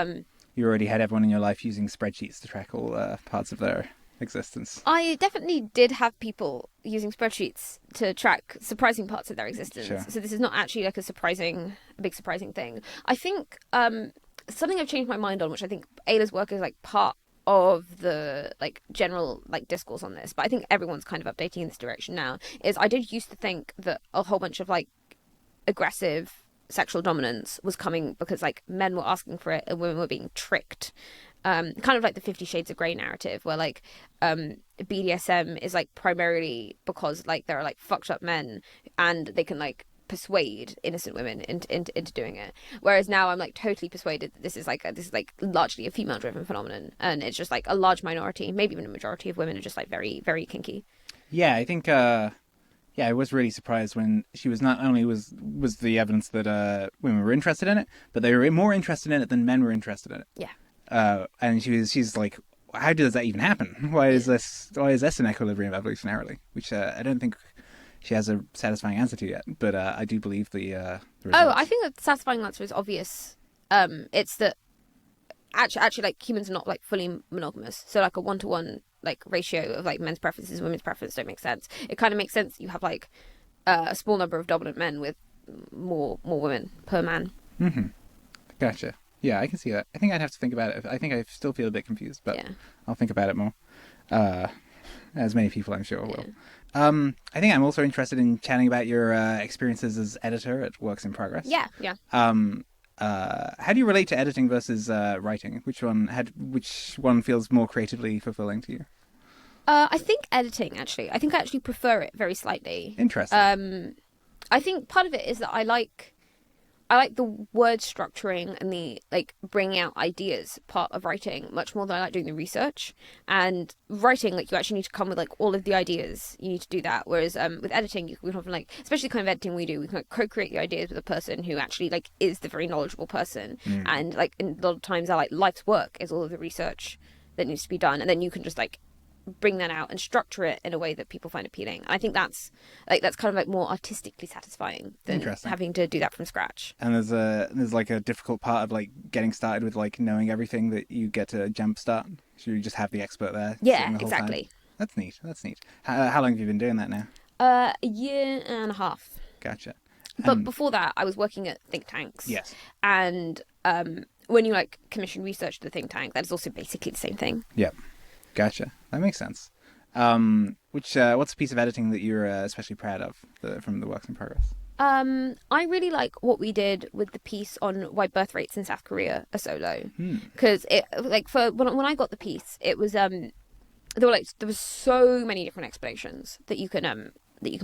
you already had everyone in your life using spreadsheets to track all parts of their existence. I definitely did have people using spreadsheets to track surprising parts of their existence. Sure. So this is not actually like a big surprising thing. I think something I've changed my mind on, which I think Ayla's work is like part of the like general like discourse on this, but I think everyone's kind of updating in this direction now, is I did used to think that a whole bunch of like aggressive sexual dominance was coming because like men were asking for it and women were being tricked. Kind of like the 50 Shades of Grey narrative, where like BDSM is like primarily because like there are like fucked up men and they can like persuade innocent women into doing it. Whereas now I'm like totally persuaded that this is like largely a female driven phenomenon, and it's just like a large minority, maybe even a majority of women are just like very, very kinky. Yeah, I think I was really surprised when she was not only was the evidence that women were interested in it, but they were more interested in it than men were interested in it. Yeah. And she's like, how does that even happen? Why is this an equilibrium evolutionarily? Which I don't think she has a satisfying answer to yet, but I do believe the results. I think the satisfying answer is obvious. It's that actually like humans are not like fully monogamous, so like a 1-to-1 like ratio of like men's preferences and women's preferences don't make sense. It kind of makes sense you have like a small number of dominant men with more women per man. Mm-hmm. Gotcha. Yeah, I can see that. I think I'd have to think about it. I think I still feel a bit confused, but I'll think about it more. As many people I'm sure will. I think I'm also interested in chatting about your experiences as editor at Works in Progress. Yeah. How do you relate to editing versus writing? Which one feels more creatively fulfilling to you? I think editing, actually. I think I actually prefer it very slightly. Interesting. I think part of it is that I like I like the word structuring and the like bringing out ideas part of writing much more than I like doing the research. And writing, like you actually need to come with like all of the ideas. You need to do that. Whereas with editing, you can often like, especially the kind of editing we do, we can like co-create the ideas with a person who actually like is the very knowledgeable person. And like in a lot of times, our like life's work is all of the research that needs to be done, and then you can just like bring that out and structure it in a way that people find appealing. And I think that's kind of like more artistically satisfying than having to do that from scratch. And there's like a difficult part of like getting started with like knowing everything that you get to jumpstart. So you just have the expert there. Yeah, the whole exactly. Time. That's neat. How long have you been doing that now? A year and a half. Gotcha. But before that, I was working at think tanks. Yes. And when you like commission research to the think tank, that is also basically the same thing. Yep. Gotcha. That makes sense. What's a piece of editing that you're especially proud of from the works in progress? I really like what we did with the piece on why birth rates in South Korea are so low. Because it like for when I got the piece, it was there were so many different explanations that you can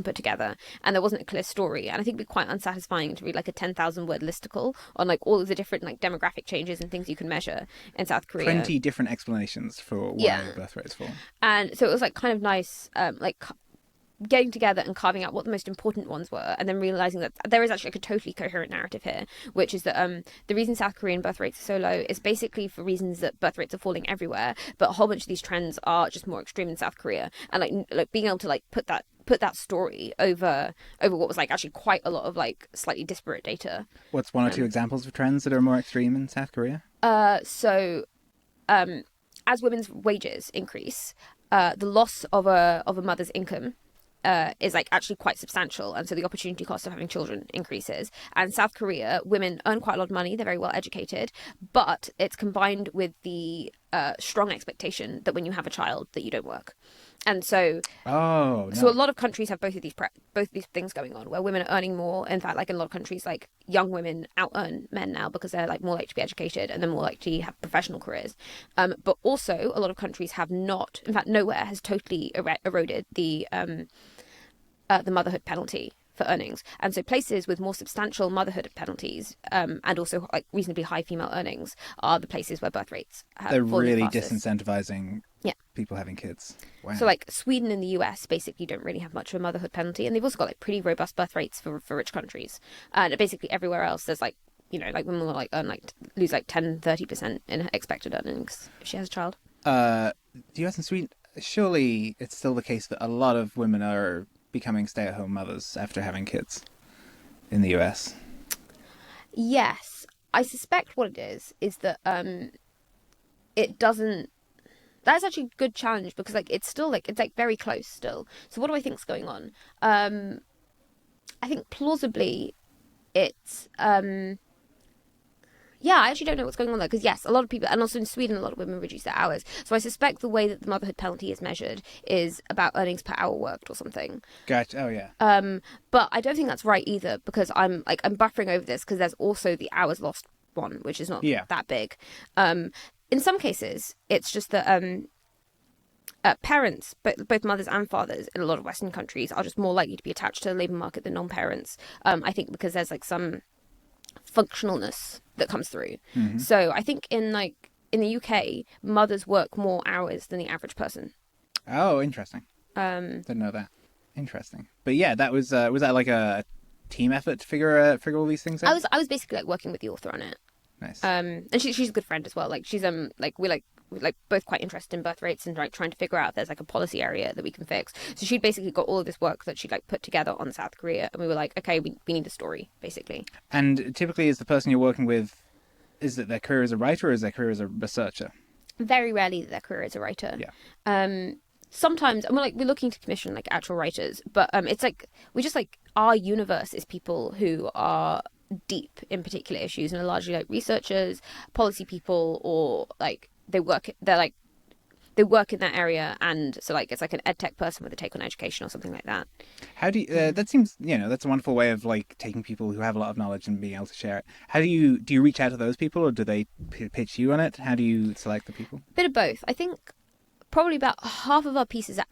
put together, and there wasn't a clear story. And I think it'd be quite unsatisfying to read like a 10,000 word listicle on like all of the different like demographic changes and things you can measure in South Korea. 20 different explanations for why birth rates fall. And so it was like kind of nice, like getting together and carving out what the most important ones were, and then realizing that there is actually like a totally coherent narrative here, which is that the reason South Korean birth rates are so low is basically for reasons that birth rates are falling everywhere, but a whole bunch of these trends are just more extreme in South Korea. And like being able to like put that story over what was like actually quite a lot of like slightly disparate data. What's one or two examples of trends that are more extreme in South Korea? So as women's wages increase, the loss of a mother's income is like actually quite substantial, and so the opportunity cost of having children increases. And South Korea, women earn quite a lot of money, they're very well educated, but it's combined with the strong expectation that when you have a child that you don't work. And so so a lot of countries have both of these things going on, where women are earning more. In fact, like in a lot of countries, like young women out earn men now because they're like more likely to be educated and they're more likely to have professional careers. But also a lot of countries have not, in fact nowhere has totally eroded the motherhood penalty for earnings. And so places with more substantial motherhood penalties and also like reasonably high female earnings are the places where birth rates have They're fallen really fastest. disincentivizing people having kids. Wow. So like Sweden and the US basically don't really have much of a motherhood penalty, and they've also got like pretty robust birth rates for rich countries. And basically everywhere else there's like, you know, like women will like earn like lose like 10-30% in expected earnings if she has a child. The US and Sweden, surely it's still the case that a lot of women are becoming stay-at-home mothers after having kids in the US. Yes, I suspect what it is that it doesn't. That's actually a good challenge, because like it's still like it's like very close still. So what do I think's going on? I think plausibly it's yeah, I actually don't know what's going on there, because yes, a lot of people, and also in Sweden, a lot of women reduce their hours. So I suspect the way that the motherhood penalty is measured is about earnings per hour worked or something. Gotcha. Oh yeah. But I don't think that's right either, because I'm buffering over this because there's also the hours lost one, which is not that big. In some cases, it's just that parents, both mothers and fathers in a lot of Western countries, are just more likely to be attached to the labour market than non-parents. I think because there's like some functionalness that comes through. Mm-hmm. So I think in the UK, mothers work more hours than the average person. Oh, interesting. Didn't know that. Interesting. But yeah, that was that like a team effort to figure all these things out? I was basically like working with the author on it. Nice. And she's a good friend as well. Like she's we're both quite interested in birth rates and like trying to figure out if there's like a policy area that we can fix. So she'd basically got all of this work that she'd like put together on South Korea, and we were like, okay, we need a story basically. And typically, is the person you're working with, is it their career as a writer or is their career as a researcher? Very rarely their career as a writer. Yeah. Sometimes, and we're looking to commission like actual writers, but it's like we just like our universe is people who are deep in particular issues and are largely like researchers, policy people, or like they work in that area, and so like it's like an ed tech person with a take on education or something like that. How do you that seems, that's a wonderful way of like taking people who have a lot of knowledge and being able to share it. How do you reach out to those people, or do they pitch you on it? How do you select the people? Bit of both. I think probably about half of our pieces are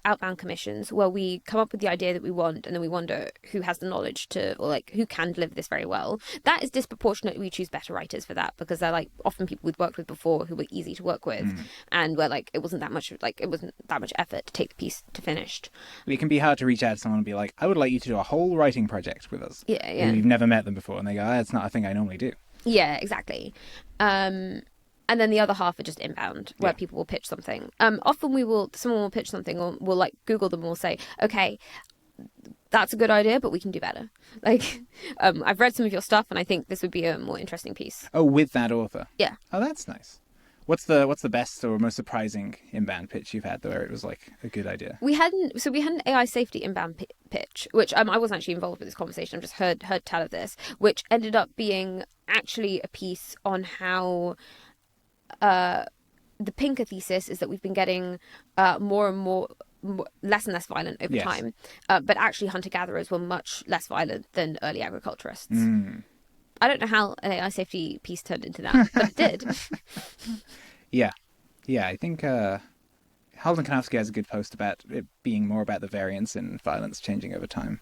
outbound commissions where we come up with the idea that we want and then we wonder who has the knowledge to, or like who can deliver this very well. That is disproportionate. We choose better writers for that because they're like often people we've worked with before who were easy to work with and where like it wasn't that much effort to take the piece to finished. It can be hard to reach out to someone and be like, I would like you to do a whole writing project with us. Yeah. And you've never met them before and they go, that's not a thing I normally do. Yeah, exactly. And then the other half are just inbound, where people will pitch something. Often someone will pitch something, or we'll like Google them and we'll say, okay, that's a good idea, but we can do better. Like, I've read some of your stuff and I think this would be a more interesting piece. Oh, with that author? Yeah. Oh, that's nice. What's the best or most surprising inbound pitch you've had where it was like a good idea? We had an AI safety inbound pitch, which I wasn't actually involved with this conversation. I've just heard tell of this, which ended up being actually a piece on how the Pinker thesis is that we've been getting more and more less and less violent over time, but actually hunter-gatherers were much less violent than early agriculturists. I don't know how an AI safety piece turned into that, but it did. Yeah, I think Halden Kanofsky has a good post about it being more about the variance in violence changing over time.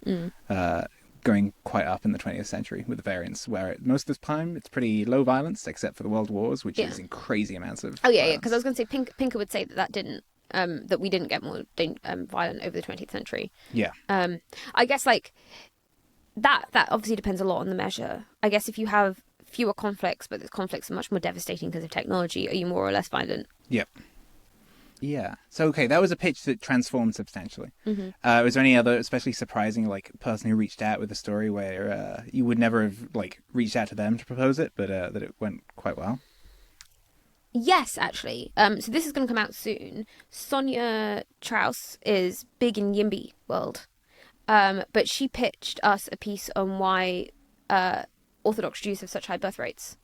Going quite up in the 20th century with the variance, where most of the time it's pretty low violence, except for the World Wars, which is in crazy amounts of violence. Because I was going to say Pinker would say that didn't, that we didn't get more violent over the 20th century. Yeah. I guess like that obviously depends a lot on the measure. I guess if you have fewer conflicts, but the conflicts are much more devastating because of technology, are you more or less violent? Yep. Yeah. So, okay, that was a pitch that transformed substantially. Was there any other especially surprising, like, person who reached out with a story where you would never have, like, reached out to them to propose it, but that it went quite well? Yes, actually. So this is going to come out soon. Sonia Traus is big in Yimby world, but she pitched us a piece on why Orthodox Jews have such high birth rates.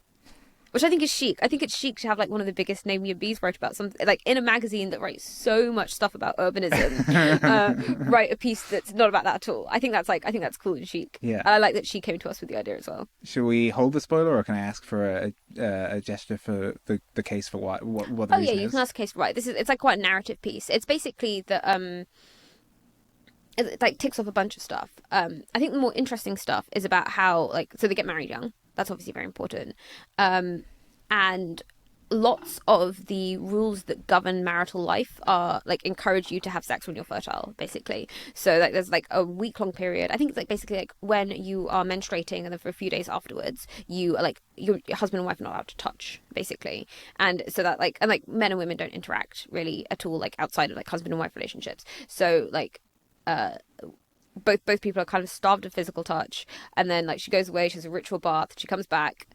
Which I think is chic. I think it's chic to have like one of the biggest name Yimbys write about something like in a magazine that writes so much stuff about urbanism. Write a piece that's not about that at all. I think that's cool and chic. Yeah. And I like that she came to us with the idea as well. Should we hold the spoiler, or can I ask for a gesture for the case for what the reason is? You can ask a case for why. It's like quite a narrative piece. It's basically that it like ticks off a bunch of stuff. I think the more interesting stuff is about how so they get married young. That's obviously very important. And lots of the rules that govern marital life are like encourage you to have sex when you're fertile, basically. So like there's like a week-long period. I think it's like basically like when you are menstruating and then for a few days afterwards, you are like your husband and wife are not allowed to touch, basically. And so that like men and women don't interact really at all, like outside of like husband and wife relationships. So like both people are kind of starved of physical touch, and then like she goes away, she has a ritual bath, she comes back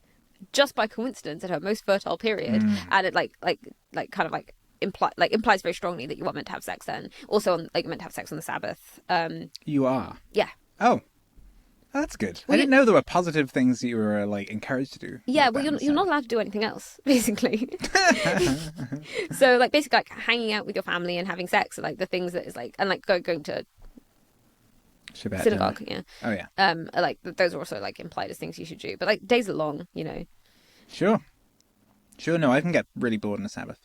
just by coincidence at her most fertile period, and it implies very strongly that you are meant to have sex then. Also, you're meant to have sex on the Sabbath. You are? Yeah. Oh, that's good. I didn't know there were positive things that you were like encouraged to do. Yeah, well, you're not allowed to do anything else, basically. So like basically like hanging out with your family and having sex are like the things that is like, and like going to Shabbat synagogue, dinner. yeah. Oh yeah. Like those are also like implied as things you should do, but like days are long, you know. Sure. No, I can get really bored on a Sabbath.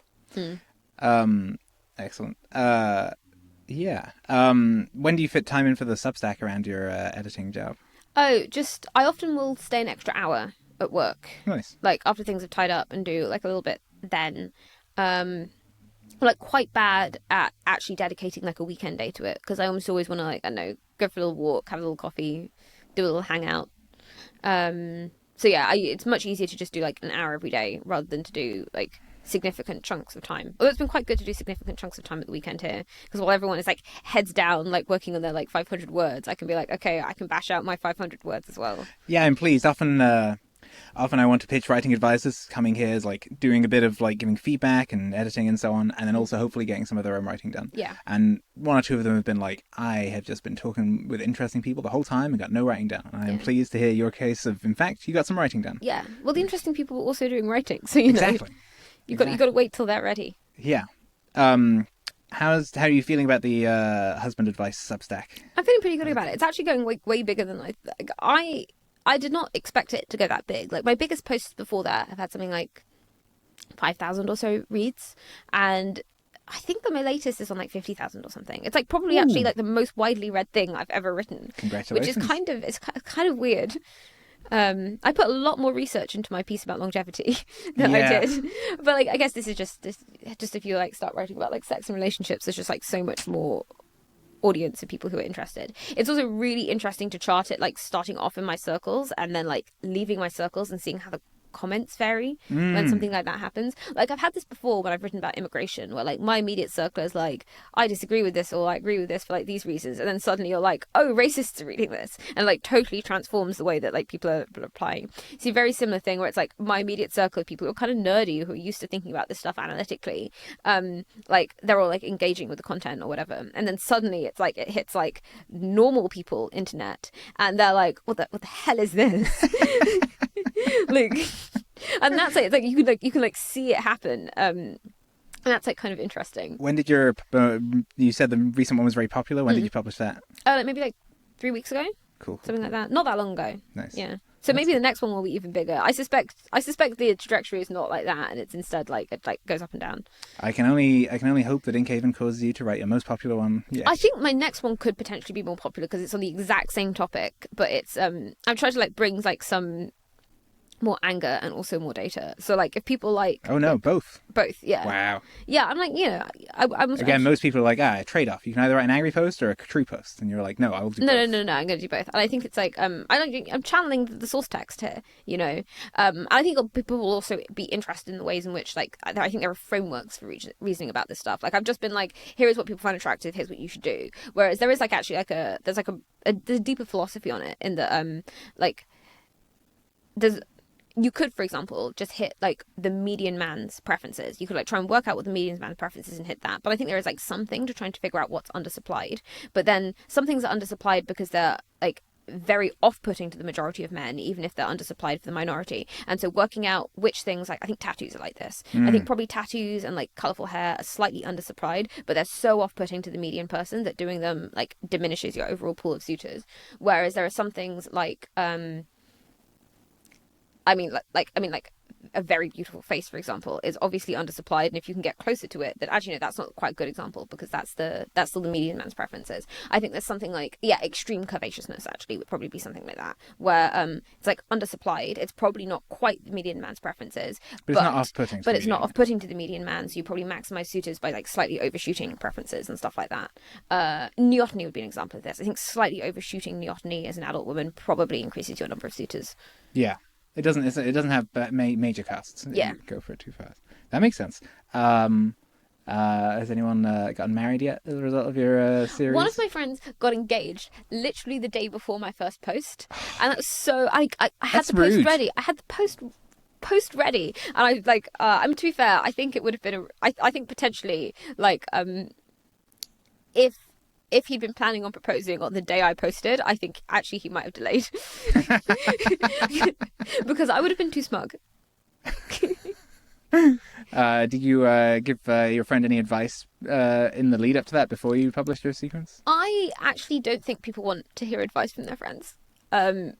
Excellent. Yeah. When do you fit time in for the Substack around your editing job? I often will stay an extra hour at work. Nice. Like after things have tied up and do like a little bit then. I'm like quite bad at actually dedicating like a weekend day to it because I almost always want to like, I don't know, go for a little walk, have a little coffee, do a little hangout. So yeah, it's much easier to just do like an hour every day rather than to do like significant chunks of time. Although it's been quite good to do significant chunks of time at the weekend here because while everyone is like heads down like working on their like 500 words, I can be like, okay, I can bash out my 500 words as well. Yeah, I'm pleased. Often I want to pitch writing advisors coming here is like doing a bit of like giving feedback and editing and so on, and then also hopefully getting some of their own writing done. Yeah. And one or two of them have been like, I have just been talking with interesting people the whole time and got no writing done. And I am pleased to hear your case of, in fact, you got some writing done. Yeah. Well, the interesting people are also doing writing, so you know. Exactly. You got to wait till they're ready. Yeah. How are you feeling about the husband advice Substack? I'm feeling pretty good about it. It's actually going way bigger than I did not expect it to go that big. Like my biggest posts before that have had something like 5,000 or so reads, and I think that my latest is on like 50,000 or something. It's like probably actually like the most widely read thing I've ever written. Congratulations. Which is kind of weird. I put a lot more research into my piece about longevity than I did, but like I guess this is just if you like start writing about like sex and relationships, there's just like so much more audience of people who are interested. It's also really interesting to chart it, like starting off in my circles and then like leaving my circles and seeing how the comments vary when something like that happens. Like I've had this before when I've written about immigration, where like my immediate circle is like, I disagree with this or I agree with this for like these reasons, and then suddenly you're like, oh, racists are reading this, and like totally transforms the way that like people are applying. See, a very similar thing where it's like my immediate circle of people who are kind of nerdy, who are used to thinking about this stuff analytically, like they're all like engaging with the content or whatever, and then suddenly it's like it hits like normal people internet and they're like, what the hell is this? Like, and that's it. It's like you can see it happen, and that's like kind of interesting. When did you said the recent one was very popular? When did you publish that? Like maybe like 3 weeks ago. Cool. Something like that. Not that long ago. Nice. Yeah. So maybe the next one will be even bigger. I suspect the trajectory is not like that, and it's instead like it like goes up and down. I can only hope that Inkhaven causes you to write your most popular one. Yes. I think my next one could potentially be more popular because it's on the exact same topic, but it's I've tried to like bring like some more anger and also more data. So like if people like both, yeah. Wow. Yeah, I'm like, you know, I'm most people are like, a trade-off. You can either write an angry post or a true post, and you're like, no, I will do both. No, I'm going to do both. And I think it's like I'm channeling the source text here, you know. I think people will also be interested in the ways in which like I think there are frameworks for reasoning about this stuff. Like I've just been like, here is what people find attractive, here's what you should do. Whereas there is like actually like there's a deeper philosophy on it in that like you could, for example, just hit like the median man's preferences. You could like try and work out what the median man's preferences and hit that. But I think there is like something to trying to figure out what's undersupplied. But then some things are undersupplied because they're like very off-putting to the majority of men, even if they're undersupplied for the minority. And so working out which things, like I think tattoos are like this. I think probably tattoos and like colourful hair are slightly undersupplied, but they're so off-putting to the median person that doing them like diminishes your overall pool of suitors. Whereas there are some things like I mean, a very beautiful face, for example, is obviously undersupplied, and if you can get closer to it, then actually no, that's not quite a good example because that's still the median man's preferences. I think there's something like extreme curvaceousness actually would probably be something like that, where it's like undersupplied. It's probably not quite the median man's preferences, but it's not off-putting. But it's not off-putting to the median man, so you probably maximize suitors by like slightly overshooting preferences and stuff like that. Neoteny would be an example of this. I think slightly overshooting neoteny as an adult woman probably increases your number of suitors. Yeah. It doesn't have major costs. Yeah. You go for it too fast. That makes sense. Has anyone gotten married yet as a result of your series? One of my friends got engaged literally the day before my first post, and that was so. I had the post rude. ready. I had the post ready, and I like. To be fair, I think it would have been. I think potentially like if he'd been planning on proposing on the day I posted, I think actually he might have delayed. Because I would have been too smug. Did you give your friend any advice in the lead up to that before you published your sequence? I actually don't think people want to hear advice from their friends.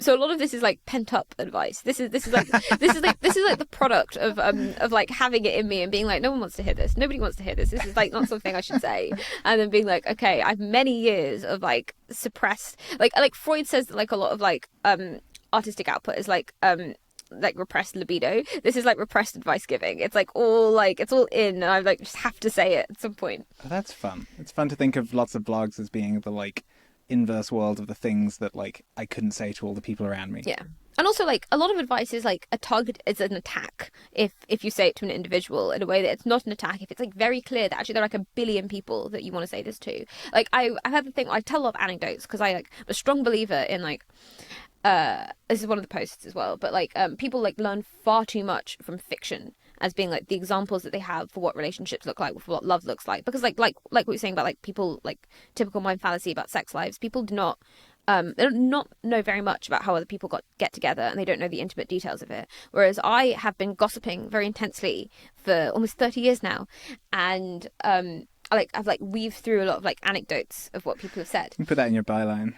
So a lot of this is like pent up advice. This is like the product of like having it in me and being like, no one wants to hear this. Nobody wants to hear this. This is like not something I should say. And then being like, okay, I've many years of like suppressed, like Freud says that like a lot of like artistic output is like repressed libido. This is like repressed advice giving. It's like it's all in, and I like just have to say it at some point. Oh, that's fun. It's fun to think of lots of blogs as being the like inverse world of the things that like I couldn't say to all the people around me. Yeah. And also like a lot of advice is like a target is an attack if you say it to an individual in a way that it's not an attack if it's like very clear that actually there are like a billion people that you want to say this to. Like I have the thing, I tell a lot of anecdotes because I like I'm a strong believer in like this is one of the posts as well, but like people like learn far too much from fiction as being like the examples that they have for what relationships look like, for what love looks like. Because like what you're saying about like people, like typical mind fallacy about sex lives, people do not they don't not know very much about how other people get together, and they don't know the intimate details of it. Whereas I have been gossiping very intensely for almost 30 years now, and I've like weaved through a lot of like anecdotes of what people have said. You put that in your byline.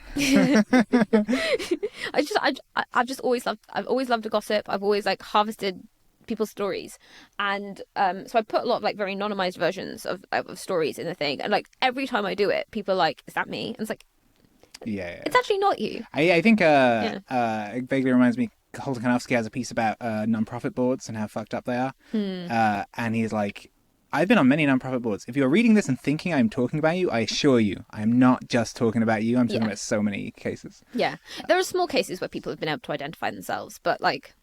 I've always loved to gossip. I've always like harvested people's stories, and so I put a lot of like very anonymized versions of stories in the thing, and like every time I do it, people are like, "Is that me?" And it's like, Yeah. it's actually not you. I think it vaguely reminds me. Holden-Kanofsky has a piece about non-profit boards and how fucked up they are, and he's like, I've been on many non-profit boards. If you're reading this and thinking I'm talking about you, I assure you, I am not just talking about you. I'm talking about so many cases. Yeah, there are small cases where people have been able to identify themselves, but like,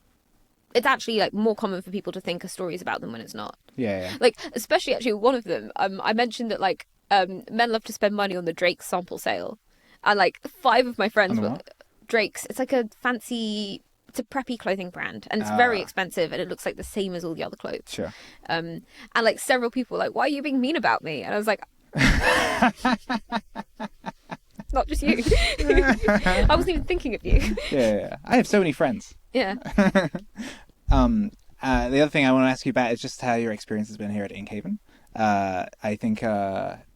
it's actually like more common for people to think a story is about them when it's not. Yeah. Like, especially actually one of them, I mentioned that like men love to spend money on the Drake's sample sale, and like 5 of my friends were Drake's. It's like a fancy. It's a preppy clothing brand, and it's very expensive, and it looks like the same as all the other clothes. Sure. And like several people were like, "Why are you being mean about me?" And I was like, "Not just you. I wasn't even thinking of you." Yeah. I have so many friends. Yeah. The other thing I want to ask you about is just how your experience has been here at Inkhaven. I think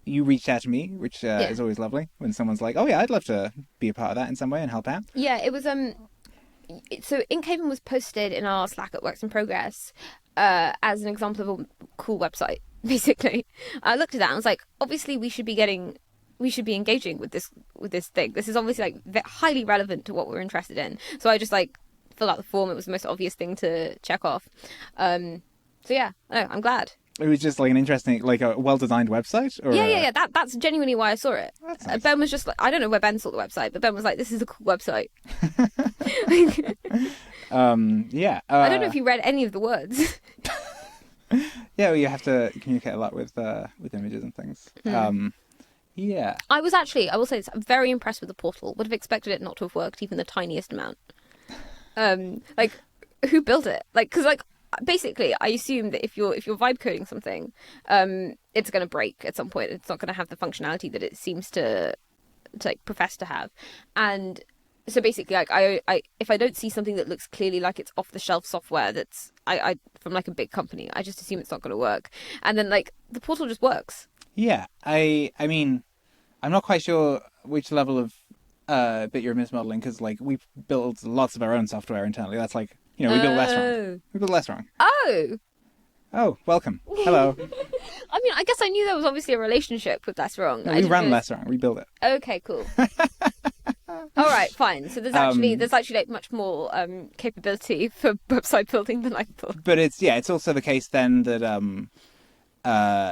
you reached out to me, which is always lovely when someone's like, "Oh yeah, I'd love to be a part of that in some way and help out." Yeah, it was so Inkhaven was posted in our Slack at Works in Progress as an example of a cool website, basically. I looked at that and was like, obviously we should be engaging with this thing. This is obviously like highly relevant to what we're interested in. So I just like filled out the form. It was the most obvious thing to check off. So yeah, I'm glad. It was just like an interesting, like a well-designed website? Or Yeah. That's genuinely why I saw it. That's nice. Ben was just like, I don't know where Ben saw the website, but Ben was like, this is a cool website. Yeah. I don't know if you read any of the words. Yeah, well, you have to communicate a lot with images and things. Yeah. I will say this, I'm very impressed with the portal. Would have expected it not to have worked even the tiniest amount. Like, who built it? Like, because like, basically, I assume that if you're vibe coding something, it's going to break at some point. It's not going to have the functionality that it seems to like profess to have. And so basically, like I if I don't see something that looks clearly like it's off the shelf software that's I from like a big company, I just assume it's not going to work. And then like the portal just works. Yeah. I mean, I'm not quite sure which level of bit you're mismodeling, because like we build lots of our own software internally. That's like, we build less wrong. We build less wrong. Oh, welcome. Hello. I mean, I guess I knew there was obviously a relationship with Less Wrong. No, we run Less Wrong. We build it. Okay, cool. All right, fine. So there's actually like much more capability for website building than I thought. But it's also the case then that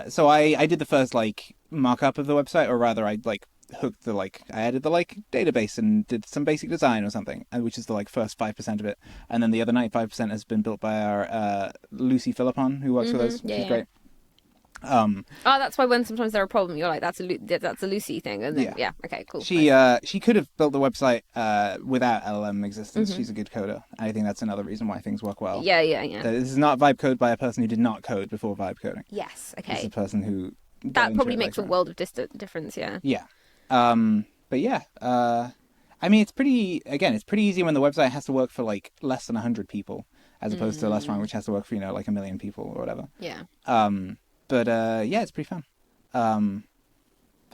so I did the first like markup of the website, or rather I like hooked I added the like database and did some basic design or something, which is the like first 5% of it, and then the other 95% has been built by our Lucy Philippon, who works with us. She's great. That's why when sometimes there are problems, you're like, that's a Lucy thing, and then okay, cool. She could have built the website without LLM existence. She's a good coder. I think that's another reason why things work well. Yeah. This is not vibe code by a person who did not code before vibe coding. Yes, okay. This is a person who that probably makes a world of difference. Yeah. But yeah, I mean, it's pretty easy when the website has to work for like less than 100 people, as opposed to Less Wrong, which has to work for like 1 million people or whatever. Yeah. But it's pretty fun. I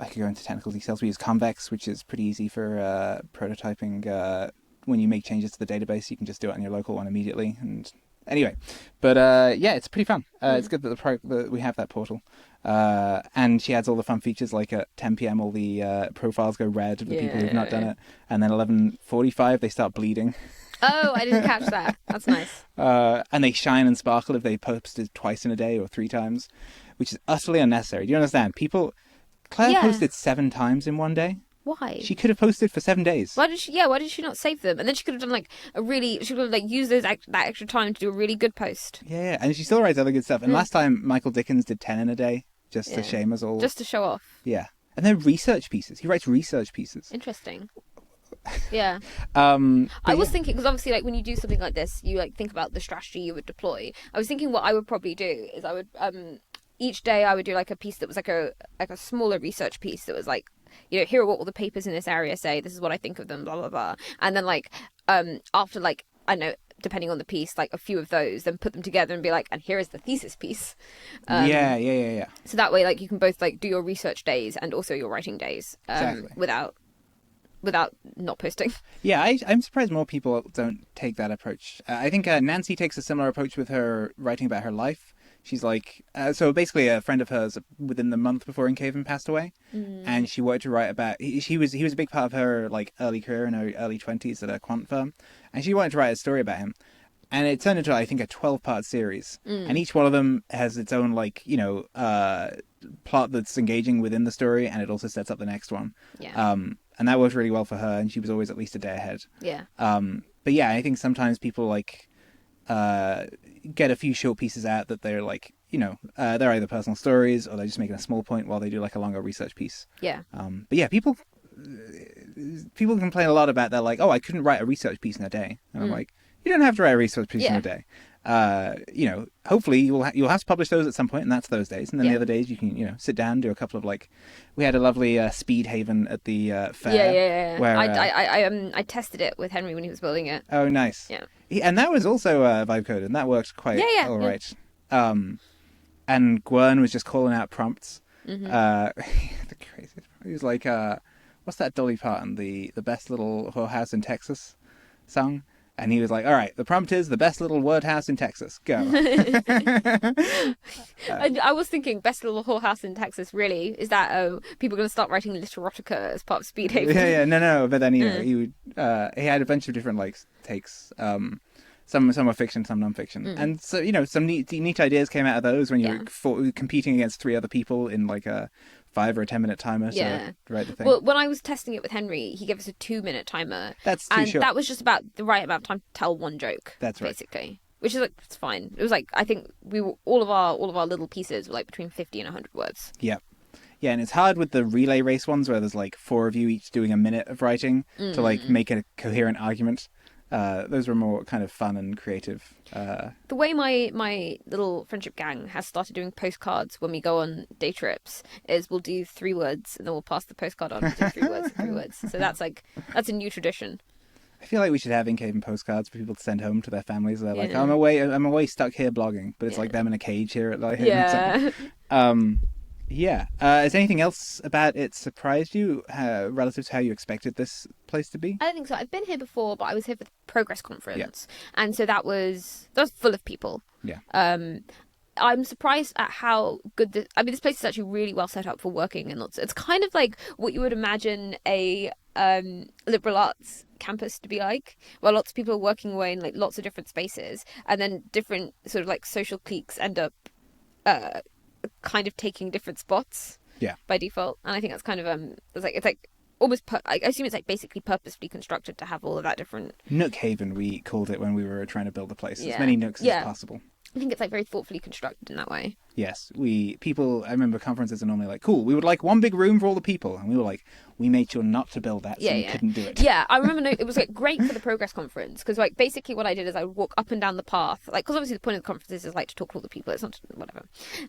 could go into technical details. We use Convex, which is pretty easy for prototyping. When you make changes to the database, you can just do it on your local one immediately. And anyway, but it's pretty fun. It's good that we have that portal. And she adds all the fun features, like at 10 p.m. all the profiles go red for people who've not done it, and then 11:45 they start bleeding. Oh, I didn't catch that. That's nice. And they shine and sparkle if they posted twice in a day or 3 times, which is utterly unnecessary. Do you understand? Claire posted 7 times in one day. Why? She could have posted for 7 days. Why did she not save them? And then she could have done she could have used that extra time to do a really good post. Yeah, and she still writes other good stuff. And last time Michael Dickens did 10 in a day, just to shame us all. Just to show off. Yeah. And then research pieces. He writes research pieces. Interesting. Yeah. I was thinking, because obviously when you do something like this, you think about the strategy you would deploy. I was thinking what I would probably do is I would each day I would do a piece that was a smaller research piece that was here are what all the papers in this area say, this is what I think of them, blah blah blah. And then after I don't know, depending on the piece, a few of those, then put them together and be and here is the thesis piece. Yeah. So that way you can both do your research days and also your writing days exactly. without without not posting. Yeah, I'm surprised more people don't take that approach. I think Nancy takes a similar approach with her writing about her life. She's like, so basically a friend of hers within the month before Inkhaven passed away, and she wanted to write about, he was a big part of her like early career in her early 20s at a quant firm, and she wanted to write a story about him. And it turned into, I think, a 12-part series. And each one of them has its own, like, plot that's engaging within the story, and it also sets up the next one. Yeah. And that worked really well for her, and she was always at least a day ahead. Yeah. But yeah, I think sometimes people, like, get a few short pieces out that they're, like, they're either personal stories, or they're just making a small point while they do, like, a longer research piece. Yeah. But yeah, people complain a lot about that, like, oh, I couldn't write a research piece in a day. And I'm like, you don't have to write a research piece in a day. Hopefully you'll have to publish those at some point, and that's those days. And then the other days you can, sit down, do a couple of, like, we had a lovely speed haven at the fair. Yeah. Where, I tested it with Henry when he was building it. Oh, nice. Yeah. And that was also vibe coded, and that worked quite all right. And Gwern was just calling out prompts. The craziest. He was like, what's that Dolly Parton, the best little whorehouse in Texas song? And he was like, all right, the prompt is the best little word house in Texas. Go. I was thinking best little whorehouse in Texas, really. Is that people are going to start writing literotica as part of Speed Haven? Yeah, no. But then, he had a bunch of different, like, takes. Some were fiction, some non-fiction. And so, some neat ideas came out of those when you were competing against 3 other people in, like, a 5 or a 10-minute timer to write the thing. Well, when I was testing it with Henry, he gave us a 2-minute timer. That's too short. And that was just about the right amount of time to tell one joke. That's right. Basically. Which is, like, it's fine. It was, like, I think all of our little pieces were, like, between 50 and 100 words. Yeah. Yeah, and it's hard with the relay race ones where there's, like, 4 of you each doing a minute of writing to, like, make a coherent argument. Those were more kind of fun and creative. The way my little friendship gang has started doing postcards when we go on day trips is we'll do 3 words and then we'll pass the postcard on and do 3 words and 3 words. So that's a new tradition. I feel like we should have Inkhaven postcards for people to send home to their families. They're like, I'm away stuck here blogging, but it's like them in a cage here at Haven. Yeah. Has anything else about it surprised you relative to how you expected this place to be? I don't think so. I've been here before, but I was here for the Progress Conference. And so that was full of people. Yeah. I'm surprised at how good this place is actually really well set up for working and it's kind of like what you would imagine a liberal arts campus to be like, where lots of people are working away in like lots of different spaces, and then different sort of like social cliques end up kind of taking different spots by default. And I think that's kind of it's like almost I assume it's like basically purposefully constructed to have all of that different. Nook Haven, we called it when we were trying to build the place. As many nooks as possible. I think it's like very thoughtfully constructed in that way. Yes, I remember conferences are normally like, cool, we would like one big room for all the people. And we were like, we made sure not to build that, so we couldn't do it. Yeah, I remember it was like great for the Progress Conference, because like basically what I did is I would walk up and down the path, like, because obviously the point of the conference is like to talk to all the people, it's not whatever.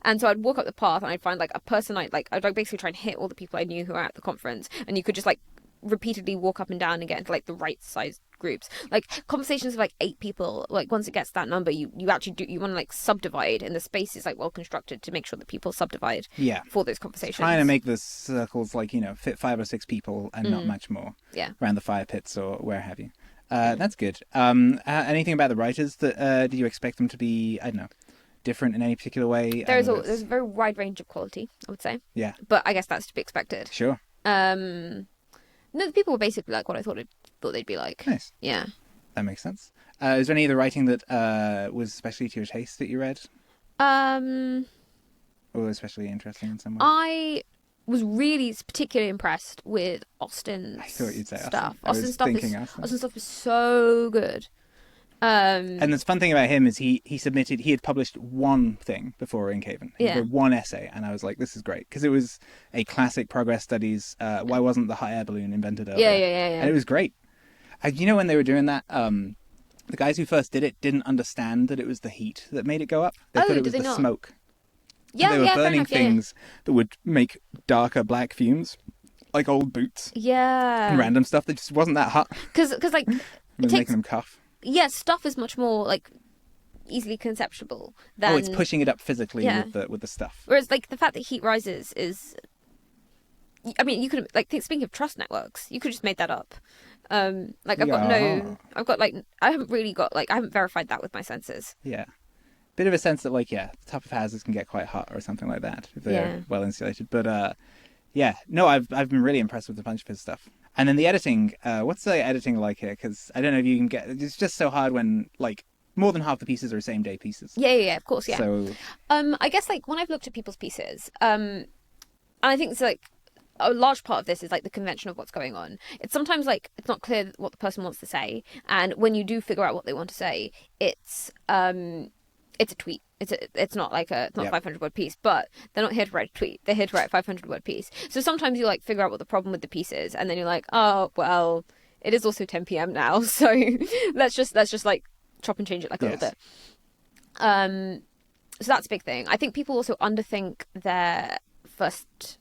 And so I'd walk up the path and I'd find like a person I'd like basically try and hit all the people I knew who were at the conference, and you could just like repeatedly walk up and down and get into like the right size groups, like conversations of like 8 people. Like once it gets to that number, you actually do, you want to like subdivide, and the space is like well constructed to make sure that people subdivide for those conversations, trying to make the circles like fit 5 or 6 people and not much more around the fire pits or where have you. That's good. Anything about the writers that did you expect them to be, I don't know, different in any particular way? There's a very wide range of quality, I would say, but I guess that's to be expected. Sure. No, the people were basically like what I thought they'd be like. Nice. Yeah. That makes sense. Is there any of the writing that was especially to your taste that you read? Or especially interesting in some way? I was really particularly impressed with Austin's I thought you'd say stuff. Austin's stuff is so good. And the fun thing about him is he had published one thing before Inkhaven. He did one essay, and I was like, this is great, because it was a classic progress studies. Why wasn't the hot air balloon invented earlier? Yeah. And it was great. When they were doing that, the guys who first did it didn't understand that it was the heat that made it go up. They thought it was the smoke. Yeah, they were burning things that would make darker black fumes, like old boots. Yeah. And random stuff that just wasn't that hot. Because like it was making them cough. Yeah, stuff is much more like easily conceptual than. Oh, it's pushing it up physically with the stuff. Whereas like the fact that heat rises is I mean, you could like speaking of trust networks, you could have just made that up. Like Yeah. I haven't really got like I haven't verified that with my senses. Yeah. Bit of a sense that, like, yeah, the top of houses can get quite hot or something like that if they're Yeah. well insulated. But yeah, no, I've been really impressed with a bunch of his stuff. And then the editing, what's the editing like here? Because I don't know if you can get. It's just so hard when like more than half the pieces are same day pieces. Yeah, of course, yeah. So I guess like when I've looked at people's pieces, I think it's like a large part of this is like the convention of what's going on. It's sometimes like it's not clear what the person wants to say, and when you do figure out what they want to say, it's a tweet. It's not like it's not a 500-word piece, but they're not here to write a tweet. They're here to write a 500-word piece. So sometimes you like figure out what the problem with the piece is, and then you're like, oh well, it is also 10 p.m. now, so let's just like chop and change it like a little bit. So that's a big thing. I think people also underthink their first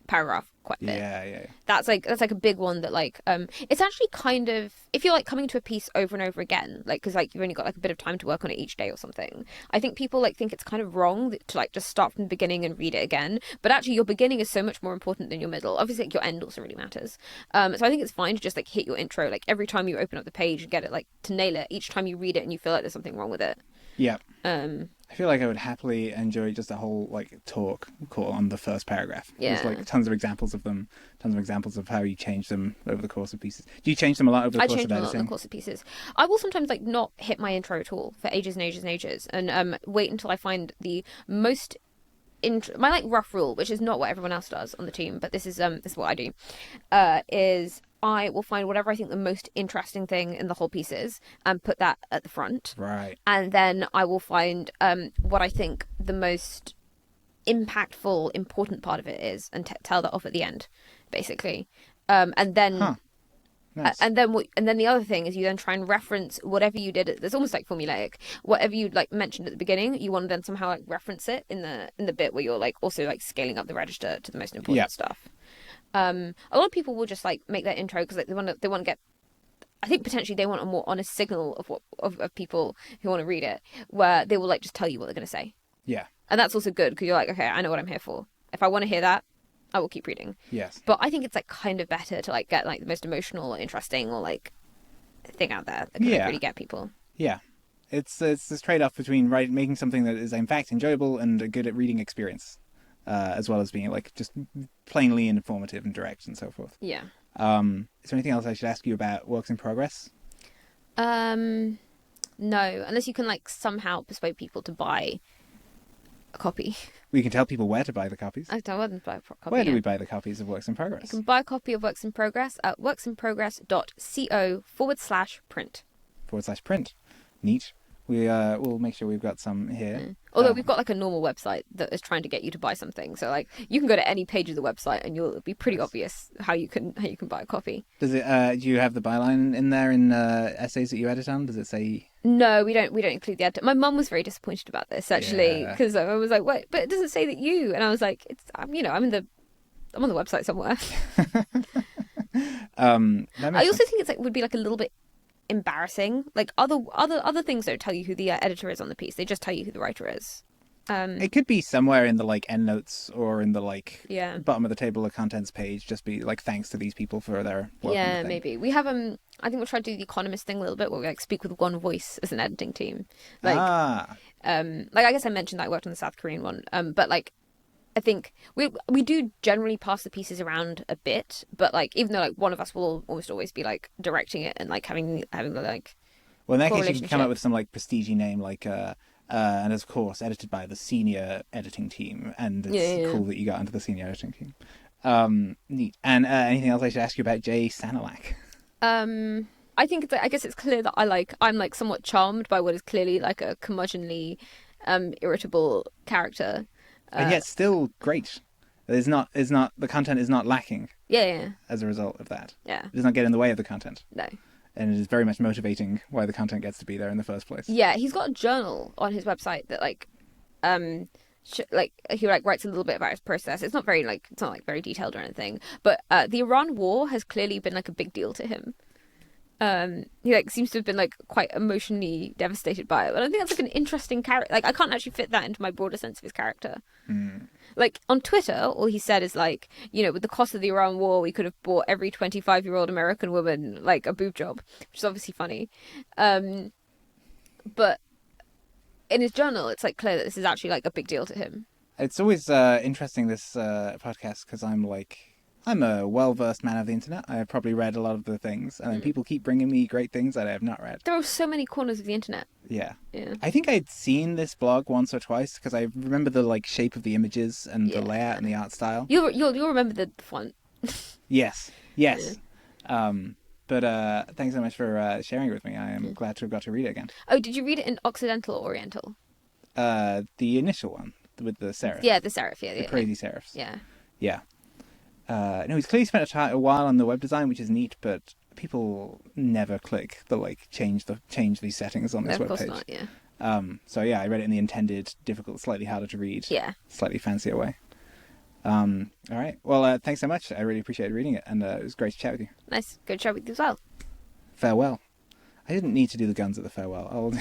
paragraph quite a bit. yeah. That's like a big one that like it's actually kind of if you're like coming to a piece over and over again, like because like you've only got like a bit of time to work on it each day or something. I think people like think it's kind of wrong to like just start from the beginning and read it again. But actually your beginning is so much more important than your middle. Obviously like, your end also really matters. So I think it's fine to just like hit your intro like every time you open up the page and get it like to nail it each time you read it and you feel like there's something wrong with it. Yeah. I feel like I would happily enjoy just a whole like talk on the first paragraph. Yeah. There's like tons of examples of them, tons of examples of how you change them over the course of pieces. Do you change them a lot over the course of editing? I change them a lot over the course of pieces. I will sometimes like not hit my intro at all for ages and ages and ages, and wait until I find the most. My like rough rule, which is not what everyone else does on the team, but this is what I do, is I will find whatever I think the most interesting thing in the whole piece is and put that at the front. Right. And then I will find what I think the most impactful, important part of it is and tell that off at the end, basically. And then Nice. and then the other thing is you then try and reference whatever you did. It's almost like formulaic. Whatever you like mentioned at the beginning, you want to then somehow like reference it in the bit where you're like also like scaling up the register to the most important stuff. A lot of people will just like make their intro because like, they want to get. I think potentially they want a more honest signal of people who want to read it, where they will like just tell you what they're going to say. Yeah. And that's also good because you're like, okay, I know what I'm here for. If I want to hear that, I will keep reading. Yes. But I think it's like kind of better to like get like the most emotional or interesting or like thing out there that can like, really get people. Yeah. It's this trade-off between making something that is in fact enjoyable and a good at reading experience, as well as being like just plainly informative and direct and so forth. Yeah. Is there anything else I should ask you about works in progress? No, unless you can like somehow persuade people to buy a copy. We can tell people where to buy the copies. I don't want them to buy a copy. Where do we buy the copies of Works in Progress? You can buy a copy of Works in Progress at worksinprogress.co/print. /print. Neat. We'll make sure we've got some here. Mm. Although we've got like a normal website that is trying to get you to buy something, so like you can go to any page of the website and it'll be pretty obvious how you can buy a copy. Does it? Do you have the byline in there in essays that you edit on? Does it say? No, we don't include the editor. My mum was very disappointed about this actually because I was like, "Wait, but it doesn't say that you." And I was like, "It's I'm on the website somewhere." I also think it's like would be like a little bit embarrassing. Like other things don't tell you who the editor is on the piece. They just tell you who the writer is. It could be somewhere in the like endnotes or in the like bottom of the table of contents page. Just be like thanks to these people for their work. Yeah, maybe we have I think we'll try to do the Economist thing a little bit, where we like speak with one voice as an editing team. Like, like I guess I mentioned that I worked on the South Korean one. But like I think we do generally pass the pieces around a bit, but like even though like one of us will almost always be like directing it and like having the like. Well, in that case, you can come up with some like prestige name like and of course edited by the senior editing team, and it's cool that you got into the senior editing team. Neat. And anything else I should ask you about Jay Sanalak? I think I guess it's clear that I'm like somewhat charmed by what is clearly like a curmudgeonly, irritable character. And yet still great. The content is not lacking. Yeah. As a result of that. Yeah. It does not get in the way of the content. No. And it is very much motivating why the content gets to be there in the first place. Yeah, he's got a journal on his website that he writes a little bit about his process. It's not very very detailed or anything, but the Iran war has clearly been like a big deal to him. He like seems to have been like quite emotionally devastated by it. But I think that's like an interesting character. Like I can't actually fit that into my broader sense of his character. Like on Twitter, all he said is like, with the cost of the Iran war, we could have bought every 25-year-old American woman like a boob job, which is obviously funny. But in his journal, it's like clear that this is actually like a big deal to him. It's always interesting, this podcast, because I'm a well-versed man of the internet. I have probably read a lot of the things, and then people keep bringing me great things that I have not read. There are so many corners of the internet. Yeah. Yeah. I think I'd seen this blog once or twice because I remember the like shape of the images and the layout and the art style. You'll remember the font. Yes. Yeah. But thanks so much for sharing it with me. I am glad to have got to read it again. Oh, did you read it in Occidental or Oriental? The initial one with the serif. Yeah, the serif. Yeah, the crazy serifs. Yeah. Yeah. No, he's clearly spent a while on the web design, which is neat, but people never click the change these settings on this web page. Not, yeah. So yeah, I read it in the intended, difficult, slightly harder to read, slightly fancier way. All right. Well, thanks so much. I really appreciated reading it, and it was great to chat with you. Nice. Good chat with you as well. Farewell. I didn't need to do the guns at the farewell.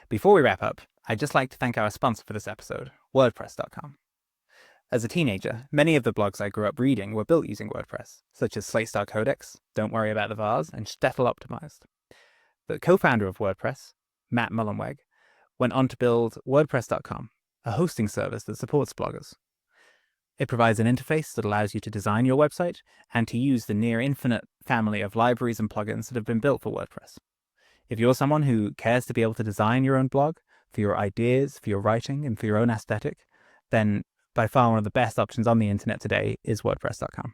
Before we wrap up, I'd just like to thank our sponsor for this episode, WordPress.com. As a teenager, many of the blogs I grew up reading were built using WordPress, such as Slatestar Codex, Don't Worry About the Vars, and Shtetl Optimized. The co-founder of WordPress, Matt Mullenweg, went on to build WordPress.com, a hosting service that supports bloggers. It provides an interface that allows you to design your website and to use the near infinite family of libraries and plugins that have been built for WordPress. If you're someone who cares to be able to design your own blog, for your ideas, for your writing, and for your own aesthetic, then by far one of the best options on the internet today is WordPress.com.